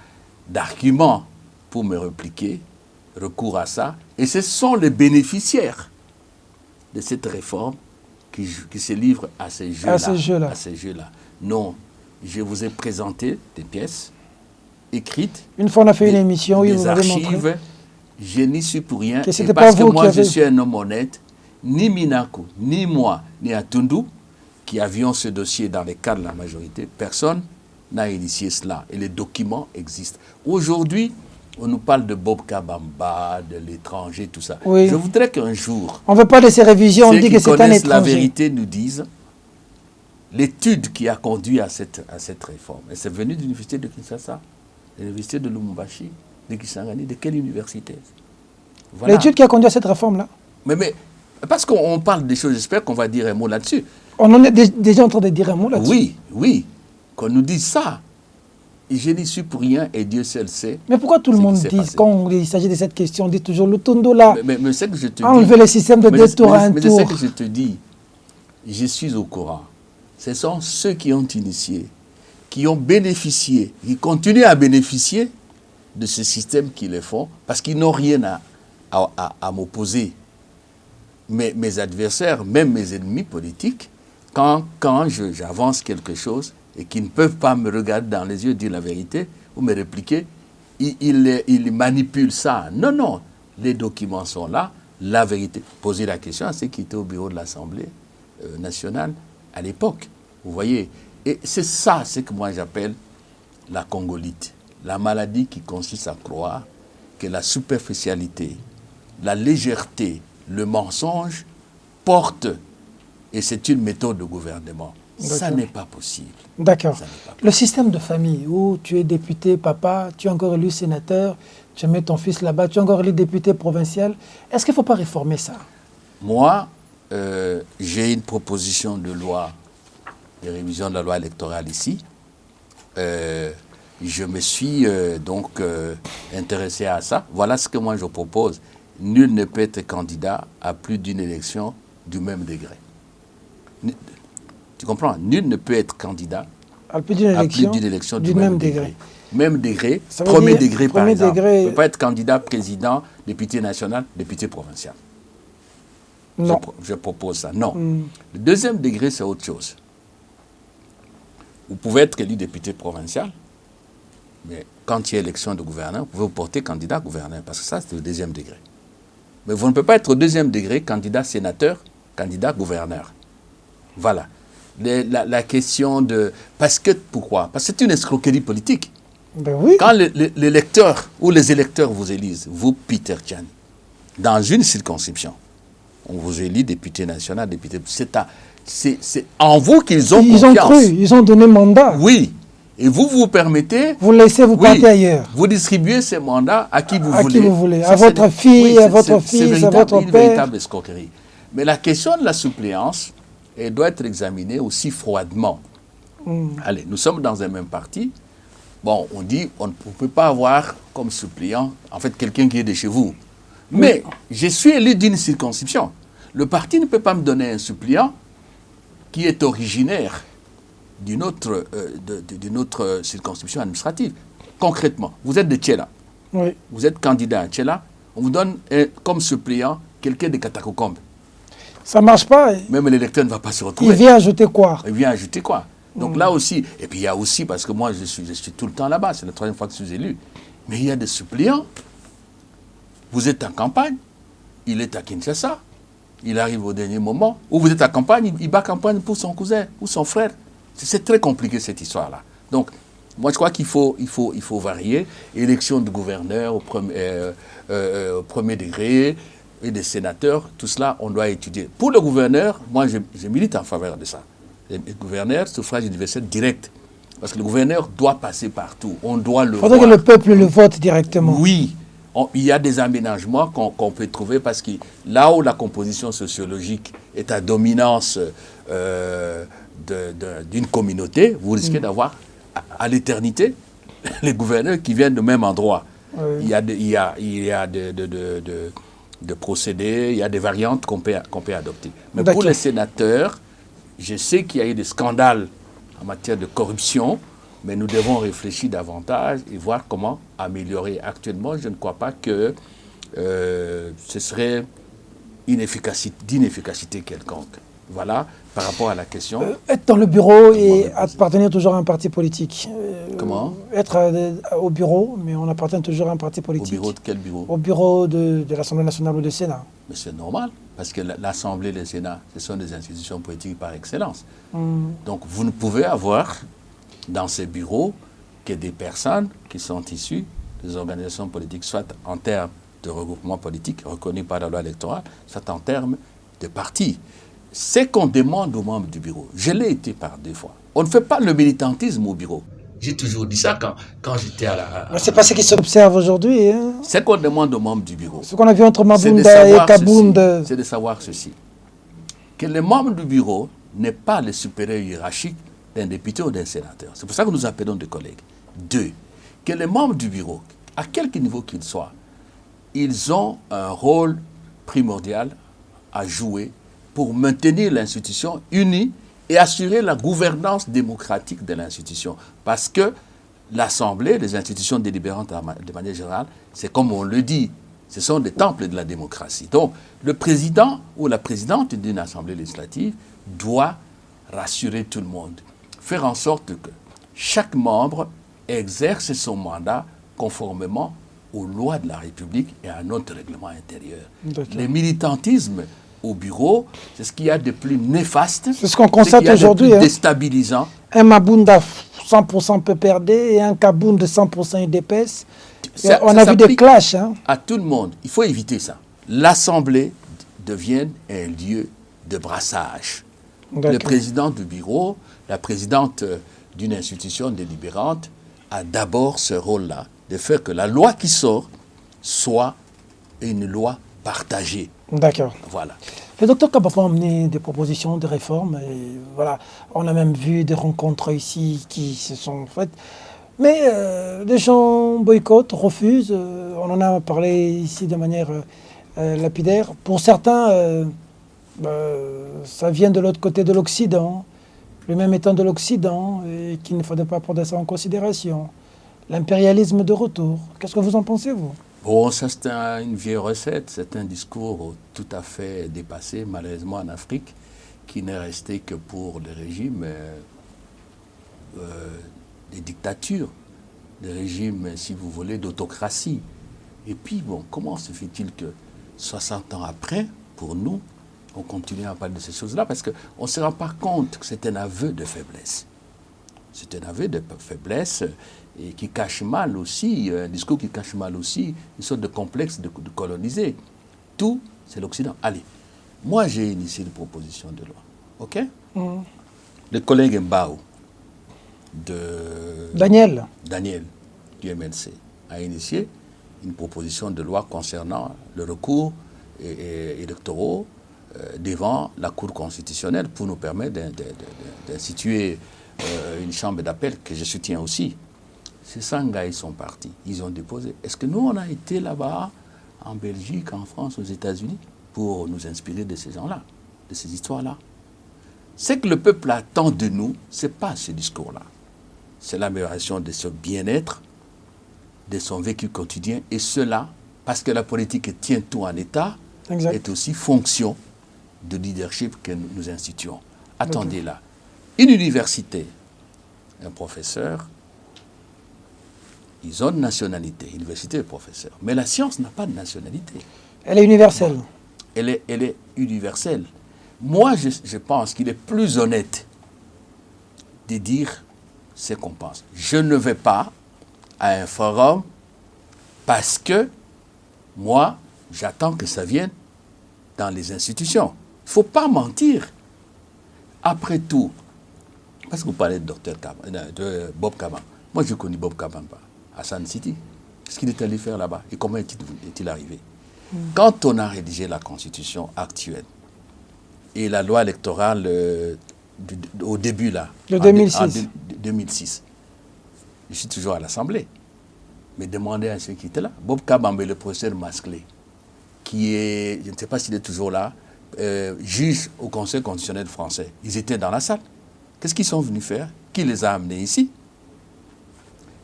d'argument pour me répliquer, recours à ça. Et ce sont les bénéficiaires de cette réforme qui se livrent à ces jeux-là. Non, je vous ai présenté des pièces écrites. Une fois on a fait une émission, des vous avez archives. Montré. Je n'y suis pour rien. Que et parce que moi, je suis un homme honnête. Ni Minaku, ni moi, ni Atundu, qui avions ce dossier dans les cas de la majorité, personne n'a initié cela. Et les documents existent. Aujourd'hui, on nous parle de Bob Kabamba, de l'étranger, tout ça. Oui. Je voudrais qu'un jour... On ne veut pas de ces révisions, on dit que c'est un étranger. La vérité nous disent l'étude qui a conduit à cette réforme. Et c'est venu de l'université de Kinshasa, de l'université de Lumumbashi, de Kisangani, de quelle université? Voilà. L'étude qui a conduit à cette réforme-là? Mais parce qu'on parle des choses, j'espère qu'on va dire un mot là-dessus. On en est déjà en train de dire un mot là-dessus? Oui. Qu'on nous dise ça. Et je n'y suis pour rien et Dieu seul sait. Mais pourquoi tout le monde dit, quand il s'agit de cette question, on dit toujours le Tundu là, mais c'est que je te enlever dis, le système de 2 tours à un tour. Mais c'est que je te dis, je suis au courant. Ce sont ceux qui ont initié, qui ont bénéficié, qui continuent à bénéficier de ce système qui le font, parce qu'ils n'ont rien à m'opposer. Mes adversaires, même mes ennemis politiques, quand j'avance quelque chose, et qui ne peuvent pas me regarder dans les yeux, dire la vérité, ou me répliquer, ils manipulent ça. Non, les documents sont là, la vérité. Posez la question à ceux qui étaient au bureau de l'Assemblée nationale à l'époque. Vous voyez, et c'est ça ce que moi j'appelle la congolite. La maladie qui consiste à croire que la superficialité, la légèreté, le mensonge portent, et c'est une méthode de gouvernement. Ça n'est pas possible. D'accord. Le système de famille où tu es député, papa, tu es encore élu sénateur, tu mets ton fils là-bas, tu es encore élu député provincial, est-ce qu'il ne faut pas réformer ça? Moi, j'ai une proposition de loi, de révision de la loi électorale ici. Je me suis donc intéressé à ça. Voilà ce que moi je propose. Nul ne peut être candidat à plus d'une élection du même degré. Tu comprends? Nul ne peut être candidat à plus d'une élection du même degré. Même degré, premier degré par exemple. On ne peut pas être candidat président, député national, député provincial. Non. Je propose ça. Non. Le deuxième degré, c'est autre chose. Vous pouvez être élu député provincial, mais quand il y a élection de gouverneur, vous pouvez vous porter candidat gouverneur, parce que ça, c'est le deuxième degré. Mais vous ne pouvez pas être au deuxième degré candidat sénateur, candidat gouverneur. Voilà. La question de... Pourquoi? Parce que c'est une escroquerie politique. Ben oui. Quand l'électeur ou les électeurs vous élisent, vous, Peter Tchani, dans une circonscription, on vous élit député national, député... C'est en vous qu'ils ont confiance. Ils ont cru, ils ont donné mandat. Oui. Et vous permettez... Vous laissez vous partir ailleurs. Vous distribuez ces mandats à qui vous voulez. À qui vous voulez. Ça, à votre fille, à votre fils, à votre père. C'est une véritable escroquerie. Mais la question de la suppléance, elle doit être examinée aussi froidement. Allez, nous sommes dans un même parti. Bon, on dit, on ne peut pas avoir comme suppléant, en fait, quelqu'un qui est de chez vous. Mais je suis élu d'une circonscription. Le parti ne peut pas me donner un suppléant qui est originaire d'une autre circonscription administrative. Concrètement, vous êtes de Tchela. Oui. Vous êtes candidat à Tchela. On vous donne comme suppléant quelqu'un de Katakokombe. Ça ne marche pas. Même l'électeur ne va pas se retrouver. Il vient ajouter quoi? Il vient ajouter quoi? Donc là aussi, et puis il y a aussi, parce que moi je suis tout le temps là-bas, c'est la troisième fois que je suis élu, mais il y a des suppléants. Vous êtes en campagne, il est à Kinshasa, il arrive au dernier moment, ou vous êtes en campagne, il bat campagne pour son cousin ou son frère. C'est très compliqué cette histoire-là. Donc, moi je crois qu'il faut varier. Élection de gouverneur au premier degré et des sénateurs, tout cela on doit étudier. Pour le gouverneur, moi je milite en faveur de ça. Le gouverneur, suffrage universel direct. Parce que le gouverneur doit passer partout. On doit le voir. Il faudrait que le peuple le vote directement. Oui. Il y a des aménagements qu'on peut trouver parce que là où la composition sociologique est à dominance d'une communauté, vous risquez d'avoir à l'éternité les gouverneurs qui viennent du même endroit. Oui. Il y a de procédés, il y a des variantes qu'on peut adopter. Mais pour les sénateurs, je sais qu'il y a eu des scandales en matière de corruption, mais nous devons réfléchir davantage et voir comment améliorer. Actuellement, je ne crois pas que ce serait d'inefficacité quelconque. Voilà, par rapport à la question. Être dans le bureau et appartenir toujours à un parti politique. Comment? Être au bureau, mais on appartient toujours à un parti politique. Au bureau de quel bureau? Au bureau de l'Assemblée nationale ou du Sénat. Mais c'est normal, parce que l'Assemblée et le Sénat, ce sont des institutions politiques par excellence. Donc vous ne pouvez avoir dans ces bureaux que des personnes qui sont issues des organisations politiques, soit en termes de regroupement politique reconnu par la loi électorale, soit en termes de partis. C'est qu'on demande aux membres du bureau. Je l'ai été par 2 fois. On ne fait pas le militantisme au bureau. J'ai toujours dit ça quand j'étais à la... Mais c'est pas ce qui s'observe aujourd'hui. Hein. C'est qu'on demande aux membres du bureau. Ce qu'on a vu entre Mabunda et Kabound. C'est de savoir ceci. Que les membres du bureau n'est pas le supérieur hiérarchique d'un député ou d'un sénateur. C'est pour ça que nous appelons des collègues. 2, que les membres du bureau, à quelque niveau qu'ils soient, ils ont un rôle primordial à jouer pour maintenir l'institution unie et assurer la gouvernance démocratique de l'institution. Parce que l'Assemblée, les institutions délibérantes de manière générale, c'est comme on le dit, ce sont des temples de la démocratie. Donc, le président ou la présidente d'une assemblée législative doit rassurer tout le monde, faire en sorte que chaque membre exerce son mandat conformément aux lois de la République et à notre règlement intérieur. Le militantisme au bureau, c'est ce qu'il y a de plus néfaste. C'est ce qu'on constate aujourd'hui. C'est déstabilisant. Un Mabunda 100% PPRD et un Kabound de 100% UDPS. On a vu des clashs. Hein. À tout le monde. Il faut éviter ça. L'Assemblée devient un lieu de brassage. Le président du bureau, la présidente d'une institution délibérante a d'abord ce rôle-là, de faire que la loi qui sort soit une loi partagée. D'accord. Voilà. Le docteur Kabafo a amené des propositions de réformes. Et voilà, on a même vu des rencontres ici qui se sont faites. Mais les gens boycottent, refusent. On en a parlé ici de manière lapidaire. Pour certains, ça vient de l'autre côté de l'Occident, lui-même étant de l'Occident, et qu'il ne faudrait pas prendre ça en considération. L'impérialisme de retour. Qu'est-ce que vous en pensez, vous? Bon, ça c'est une vieille recette, c'est un discours tout à fait dépassé, malheureusement en Afrique, qui n'est resté que pour les régimes des dictatures, des régimes, si vous voulez, d'autocratie. Et puis, bon, comment se fait-il que 60 ans après, pour nous, on continue à parler de ces choses-là? Parce qu'on ne se rend pas compte que c'est un aveu de faiblesse. C'est un aveu de faiblesse et qui cache mal aussi, un discours qui cache mal aussi, une sorte de complexe de coloniser. Tout, c'est l'Occident. Allez, moi j'ai initié une proposition de loi, ok? Le collègue Mbao de Daniel du MLC a initié une proposition de loi concernant le recours électoraux devant la Cour constitutionnelle pour nous permettre d'instituer une chambre d'appel que je soutiens aussi. Ces 100 gars, ils sont partis. Ils ont déposé. Est-ce que nous, on a été là-bas, en Belgique, en France, aux États-Unis, pour nous inspirer de ces gens-là, de ces histoires-là? Ce que le peuple attend de nous, ce n'est pas ce discours-là. C'est l'amélioration de son bien-être, de son vécu quotidien, et cela, parce que la politique tient tout en état, exact. Est aussi fonction de leadership que nous instituons. Attendez là. Une université, un professeur, ils ont une nationalité, université et professeur. Mais la science n'a pas de nationalité. Elle est universelle. Bon, elle est universelle. Moi, je pense qu'il est plus honnête de dire ce qu'on pense. Je ne vais pas à un forum parce que moi, j'attends que ça vienne dans les institutions. Il ne faut pas mentir. Après tout, parce que vous parlez de Bob Kaban. Moi, je connais Bob Kaban à Sun City. Qu'est-ce qu'il est allé faire là-bas et comment est-il arrivé? Quand on a rédigé la constitution actuelle et la loi électorale au début, là, de 2006. En 2006, je suis toujours à l'Assemblée, mais demandez à ceux qui étaient là. Bob Kabambe, le professeur Masclé, qui est, je ne sais pas s'il est toujours là, juge au Conseil constitutionnel français. Ils étaient dans la salle. Qu'est-ce qu'ils sont venus faire? Qui les a amenés ici?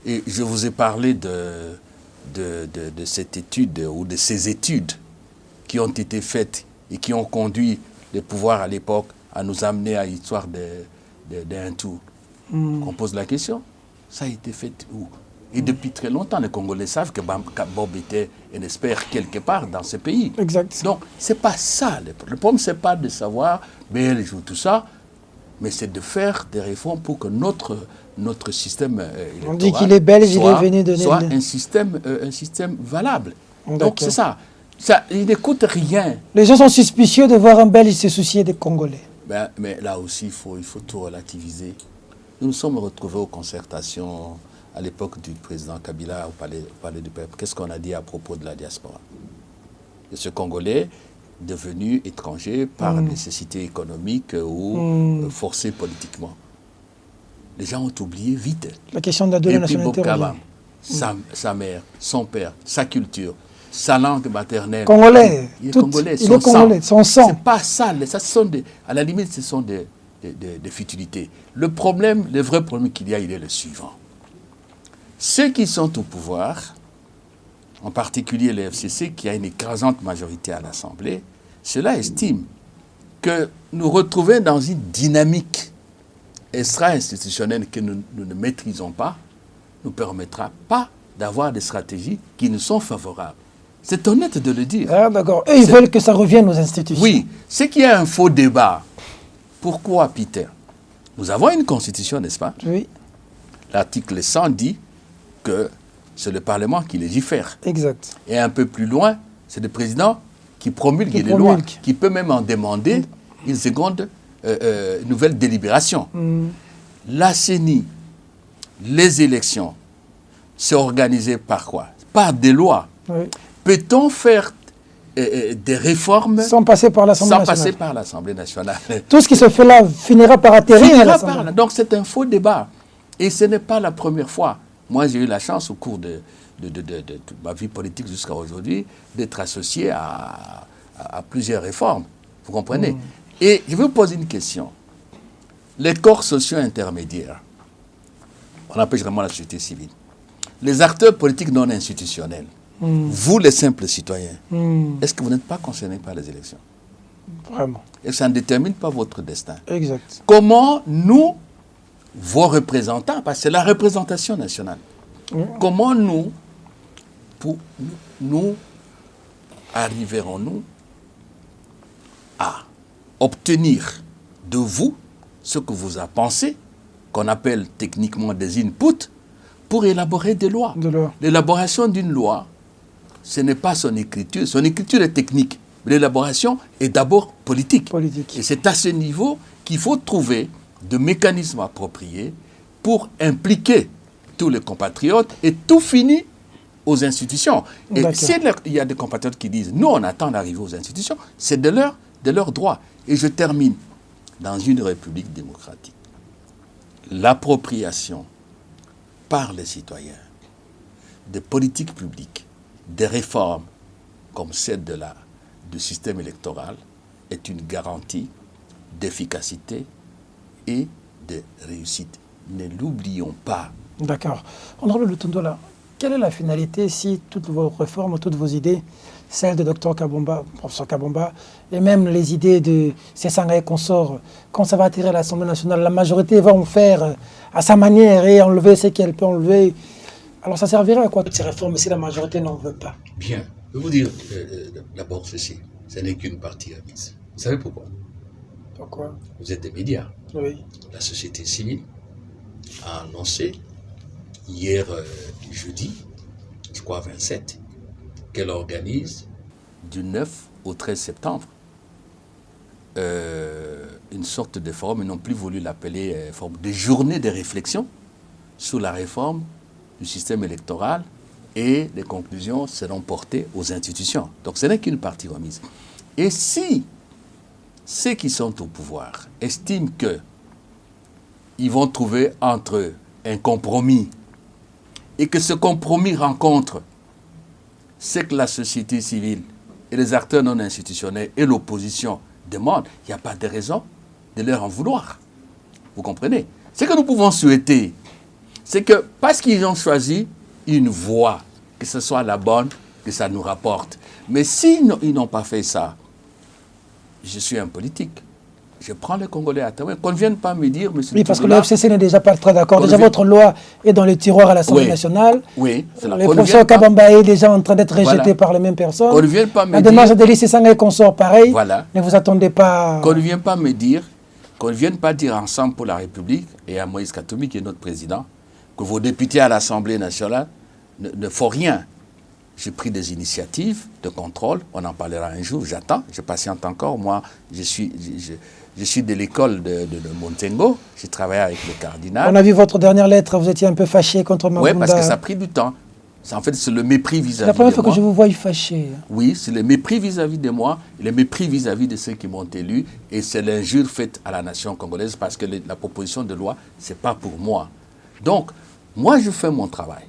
Et je vous ai parlé de cette étude ou de ces études qui ont été faites et qui ont conduit les pouvoirs à l'époque à nous amener à l'histoire d'un tour. On pose la question, ça a été fait où? Et depuis très longtemps, les Congolais savent que Bob était un expert quelque part dans ce pays. Exact. Donc, ce n'est pas ça. Le problème, ce n'est pas de savoir belge ou tout ça, mais c'est de faire des réformes pour que notre système électoral on dit qu'il est belge, il est venu de soit un système valable. Donc, c'est ça. Il n'écoute rien. Les gens sont suspicieux de voir un Belge se soucier des Congolais. Mais là aussi, il faut tout relativiser. Nous nous sommes retrouvés aux concertations à l'époque du président Kabila au palais du peuple. Qu'est-ce qu'on a dit à propos de la diaspora? De ce Congolais devenu étranger par nécessité économique ou forcé politiquement. Les gens ont oublié vite. La question de la double nationalité. Bob Kabam, sa mère, son père, sa culture, sa langue maternelle. Congolais. Il est congolais. Il est congolais, son sang. C'est pas ça. À la limite, ce sont des futilités. Le problème, le vrai problème qu'il y a, il est le suivant. Ceux qui sont au pouvoir, en particulier le FCC, qui a une écrasante majorité à l'Assemblée, cela estime que nous retrouver dans une dynamique extra-institutionnelle que nous ne maîtrisons pas, ne nous permettra pas d'avoir des stratégies qui nous sont favorables. C'est honnête de le dire. Ah, d'accord. Et ils veulent que ça revienne aux institutions. Oui. C'est qu'il y a un faux débat. Pourquoi, Peter? Nous avons une constitution, n'est-ce pas? Oui. L'article 100 dit que c'est le Parlement qui légifère. Exact. Et un peu plus loin, c'est le président qui promulgue les lois, qui peut même en demander une seconde nouvelle délibération. La CENI, les élections, c'est organisé par quoi? Par des lois. Oui. Peut-on faire des réformes sans passer par l'Assemblée nationale. Sans passer par l'Assemblée nationale. Tout ce qui se fait là finira par atterrir à l'Assemblée. Donc c'est un faux débat. Et ce n'est pas la première fois. Moi, j'ai eu la chance au cours de ma vie politique jusqu'à aujourd'hui d'être associé à plusieurs réformes. Vous comprenez? Et je vais vous poser une question. Les corps sociaux intermédiaires, on appelle vraiment la société civile, les acteurs politiques non institutionnels, vous les simples citoyens, est-ce que vous n'êtes pas concernés par les élections? Vraiment. Et ça ne détermine pas votre destin. Exact. Comment nous, vos représentants, parce que c'est la représentation nationale, comment nous arriverons-nous à obtenir de vous ce que vous avez pensé, qu'on appelle techniquement des inputs, pour élaborer des lois. L'élaboration d'une loi, ce n'est pas son écriture. Son écriture est technique. L'élaboration est d'abord politique. Et c'est à ce niveau qu'il faut trouver de mécanismes appropriés pour impliquer tous les compatriotes et tout finit aux institutions. Et s'il y a des compatriotes qui disent « nous, on attend d'arriver aux institutions », c'est de leur droit. Et je termine. Dans une république démocratique, l'appropriation par les citoyens des politiques publiques, des réformes comme celle du système électoral est une garantie d'efficacité et de réussite. Ne l'oublions pas. D'accord. Honorable Lutundola, quelle est la finalité si toutes vos réformes, toutes vos idées, celles de Dr Kabomba, professeur Kabomba, et même les idées de Sessanga et consorts, quand ça va atterrir à l'Assemblée nationale, la majorité va en faire à sa manière et enlever ce qu'elle peut enlever. Alors ça servira à quoi toutes ces réformes si la majorité n'en veut pas? Bien. Je vais vous dire d'abord ceci. Ce n'est qu'une partie remise. Vous savez pourquoi? Pourquoi? Vous êtes des médias. Oui. La société civile a annoncé hier jeudi, je crois 27, qu'elle organise du 9 au 13 septembre une sorte de forum, ils n'ont plus voulu l'appeler forum, des journées de réflexion sur la réforme du système électoral et les conclusions seront portées aux institutions. Donc ce n'est qu'une partie remise. Et si ceux qui sont au pouvoir estiment qu'ils vont trouver entre eux un compromis et que ce compromis rencontre ce que la société civile et les acteurs non institutionnels et l'opposition demandent, il n'y a pas de raison de leur en vouloir. Vous comprenez? Ce que nous pouvons souhaiter, c'est que parce qu'ils ont choisi une voie, que ce soit la bonne, que ça nous rapporte. Mais s'ils n'ont pas fait ça, je suis un politique. Je prends les Congolais à témoin. Qu'on ne vienne pas me dire, monsieur. Oui, parce que le FCC n'est déjà pas très d'accord. Déjà, votre loi est dans les tiroirs à l'Assemblée nationale. Oui, c'est là. Le professeur Kabomba est déjà en train d'être rejeté par les mêmes personnes. Qu'on ne vienne pas me la dire. démarche de l'ICC et consorts, pareil. Voilà. Ne vous attendez pas. Qu'on ne vienne pas me dire, qu'on ne vienne pas dire ensemble pour la République et à Moïse Katumbi, qui est notre président, que vos députés à l'Assemblée nationale ne font rien. J'ai pris des initiatives de contrôle. On en parlera un jour. J'attends. Je patiente encore. Moi, je suis de l'école de Montengo. J'ai travaillé avec le cardinal. On a vu votre dernière lettre. Vous étiez un peu fâché contre Mabunda. Oui, parce que ça a pris du temps. En fait, c'est le mépris vis-à-vis de moi. C'est la première fois que je vous vois fâché. Oui, c'est le mépris vis-à-vis de moi, le mépris vis-à-vis de ceux qui m'ont élu. Et c'est l'injure faite à la nation congolaise parce que la proposition de loi, ce n'est pas pour moi. Donc, moi, je fais mon travail.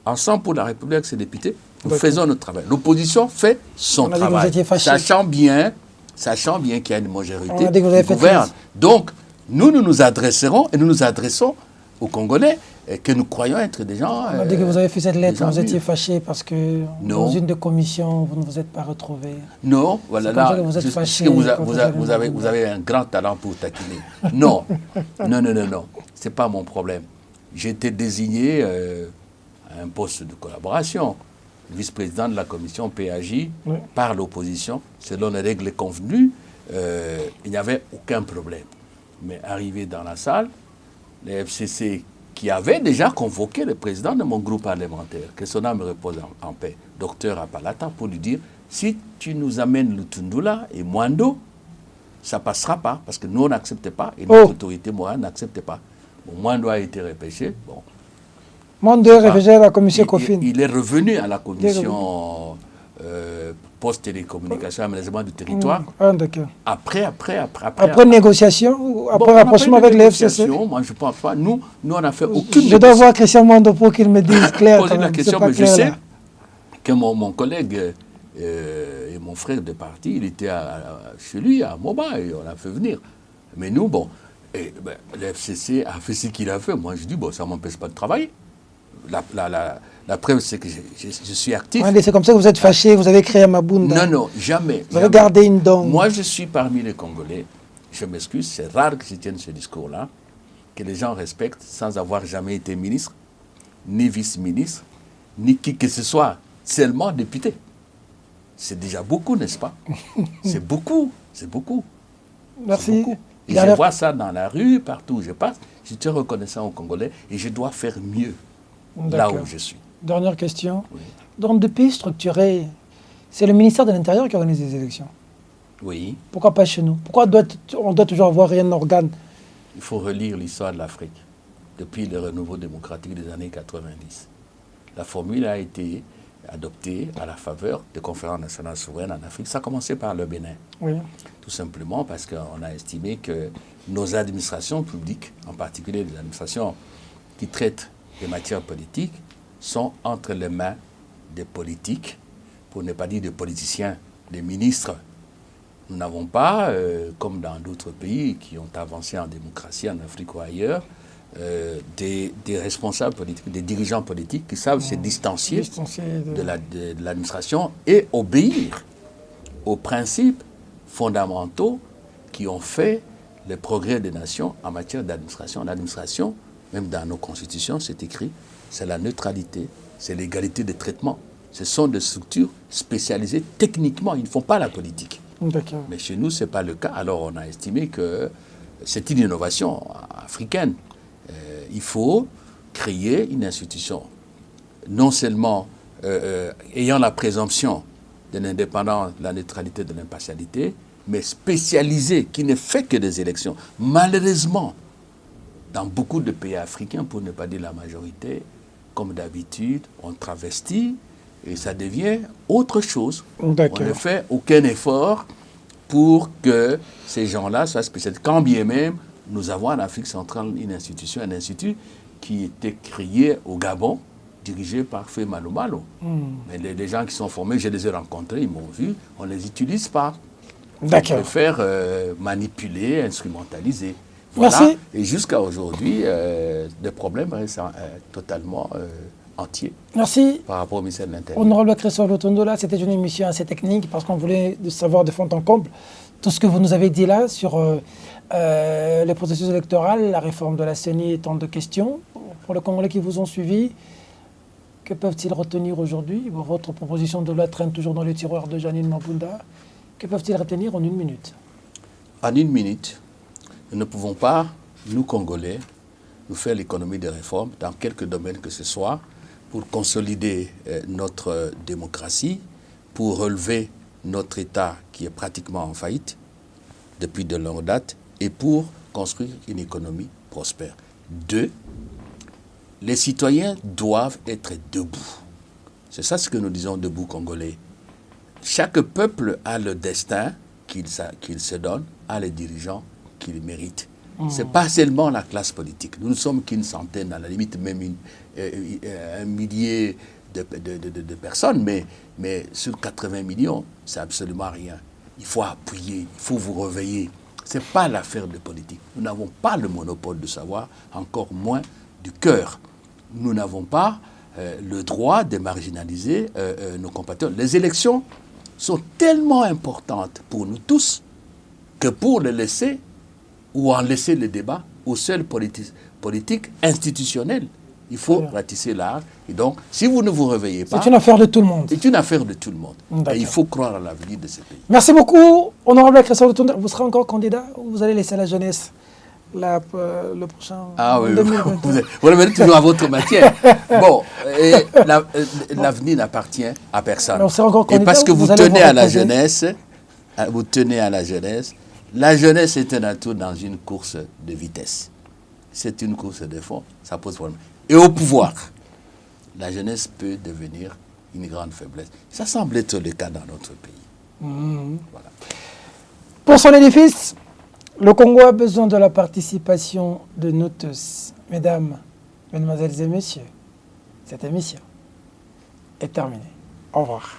Ensemble pour la République avec ses députés, nous faisons notre travail. L'opposition fait son travail. Sachant bien qu'il y a une majorité qui gouverne. Donc, nous adresserons et nous nous adressons aux Congolais que nous croyons être des gens... On a dit que vous avez fait cette lettre, vous étiez fâché parce que dans une des commissions, vous ne vous êtes pas retrouvé. Non, voilà, là, vous êtes fâché. Vous avez un grand talent pour taquiner. Non, non. Ce n'est pas mon problème. J'ai été désigné à un poste de collaboration, vice-président de la commission PAJ, par l'opposition, selon les règles convenues, il n'y avait aucun problème. Mais arrivé dans la salle, les FCC qui avaient déjà convoqué le président de mon groupe parlementaire, que son âme repose en paix, docteur Apalata, pour lui dire, si tu nous amènes Lutundula et Mwando, ça ne passera pas, parce que nous, on n'accepte pas, et notre autorité morale n'accepte pas. Bon, Mwando a été repêché, bon. Mwando est repêché à la commission COFIN. Il est revenu à la commission poste télécommunication, aménagement du territoire. D'accord. Après négociation ou après rapprochement avec les FCC? Moi, je ne pense pas. Nous, on n'a fait aucune négociation. Je dois voir Christian Mando pour qu'il me dise clair. Poser la question, mais je sais que mon collègue et mon frère de parti, il était chez lui, à Moba, et on l'a fait venir. Mais nous, bon, le FCC a fait ce qu'il a fait. Moi, je dis, bon, ça ne m'empêche pas de travailler. La preuve, c'est que je suis actif. Allez, c'est comme ça que vous êtes fâché, vous avez créé Mabunda. Non, jamais. Vous avez gardé une dent. Moi, je suis parmi les Congolais. Je m'excuse, c'est rare que je tienne ce discours-là, que les gens respectent sans avoir jamais été ministre, ni vice-ministre, ni qui que ce soit, seulement député. C'est déjà beaucoup, n'est-ce pas? C'est beaucoup, c'est beaucoup. Merci. Beaucoup. Et je vois ça dans la rue, partout où je passe. Je suis reconnaissant aux Congolais et je dois faire mieux là où je suis. Dernière question. Oui. Dans deux pays structurés, c'est le ministère de l'Intérieur qui organise les élections. Oui. Pourquoi pas chez nous? Pourquoi on doit toujours avoir un organe? Il faut relire l'histoire de l'Afrique depuis le renouveau démocratique des années 90. La formule a été adoptée à la faveur des conférences nationales souveraines en Afrique. Ça a commencé par le Bénin. Oui. Tout simplement parce qu'on a estimé que nos administrations publiques, en particulier les administrations qui traitent des matières politiques, sont entre les mains des politiques, pour ne pas dire des politiciens, des ministres. Nous n'avons pas, comme dans d'autres pays qui ont avancé en démocratie, en Afrique ou ailleurs, des responsables politiques, des dirigeants politiques qui savent se distancier de l'administration et obéir aux principes fondamentaux qui ont fait le progrès des nations en matière d'administration. L'administration, même dans nos constitutions, c'est écrit, c'est la neutralité, c'est l'égalité de traitement. Ce sont des structures spécialisées techniquement, ils ne font pas la politique. Mais chez nous, ce n'est pas le cas. Alors on a estimé que c'est une innovation africaine. Il faut créer une institution, non seulement ayant la présomption de l'indépendance, de la neutralité, de l'impartialité, mais spécialisée, qui ne fait que des élections. Malheureusement, dans beaucoup de pays africains, pour ne pas dire la majorité, comme d'habitude, on travestit et ça devient autre chose. On ne fait aucun effort pour que ces gens-là soient spécialisés. Quand bien même, nous avons en Afrique centrale une institution, un institut qui était créé au Gabon, dirigé par Feu Malo Malo. Mais les gens qui sont formés, je les ai rencontrés, ils m'ont vu, on ne les utilise pas. On préfère manipuler, instrumentaliser. Voilà. Merci. Et jusqu'à aujourd'hui, le problème reste totalement entier. Merci. Par rapport au ministère de l'Intérieur. Honorable Christophe Lutondola, c'était une émission assez technique parce qu'on voulait savoir de fond en comble tout ce que vous nous avez dit là sur les processus électoraux, la réforme de la CENI et tant de questions. Pour les Congolais qui vous ont suivi, que peuvent-ils retenir aujourd'hui? Votre proposition de loi traîne toujours dans les tiroirs de Janine Mabunda. Que peuvent-ils retenir en une minute? En une minute, nous ne pouvons pas, nous Congolais, nous faire l'économie des réformes dans quelque domaine que ce soit pour consolider notre démocratie, pour relever notre État qui est pratiquement en faillite depuis de longue date et pour construire une économie prospère. 2, les citoyens doivent être debout. C'est ça ce que nous disons debout Congolais. Chaque peuple a le destin qu'il se donne, a les dirigeants qu'il mérite. Ce n'est pas seulement la classe politique. Nous ne sommes qu'une centaine, à la limite même un millier de personnes, mais sur 80 millions, c'est absolument rien. Il faut appuyer, il faut vous réveiller. Ce n'est pas l'affaire de politique. Nous n'avons pas le monopole de savoir, encore moins du cœur. Nous n'avons pas le droit de marginaliser nos compatriotes. Les élections sont tellement importantes pour nous tous que pour les laisser ou en laisser le débat aux seuls politiques institutionnels. Il faut ratisser l'art. Et donc, si vous ne vous réveillez pas... C'est une affaire de tout le monde. C'est une affaire de tout le monde. Et il faut croire à l'avenir de ce pays. Merci beaucoup, honorable Christophe Lutondola. Vous serez encore candidat ou vous allez laisser la jeunesse le prochain... Ah oui, vous revenez toujours à votre matière. Bon, l'avenir n'appartient à personne. Et parce que vous tenez à la jeunesse, la jeunesse est un atout dans une course de vitesse. C'est une course de fond, ça pose problème. Et au pouvoir, la jeunesse peut devenir une grande faiblesse. Ça semble être le cas dans notre pays. Voilà. Pour son édifice, le Congo a besoin de la participation de nous tous. Mesdames, mesdemoiselles et messieurs, cette émission est terminée. Au revoir.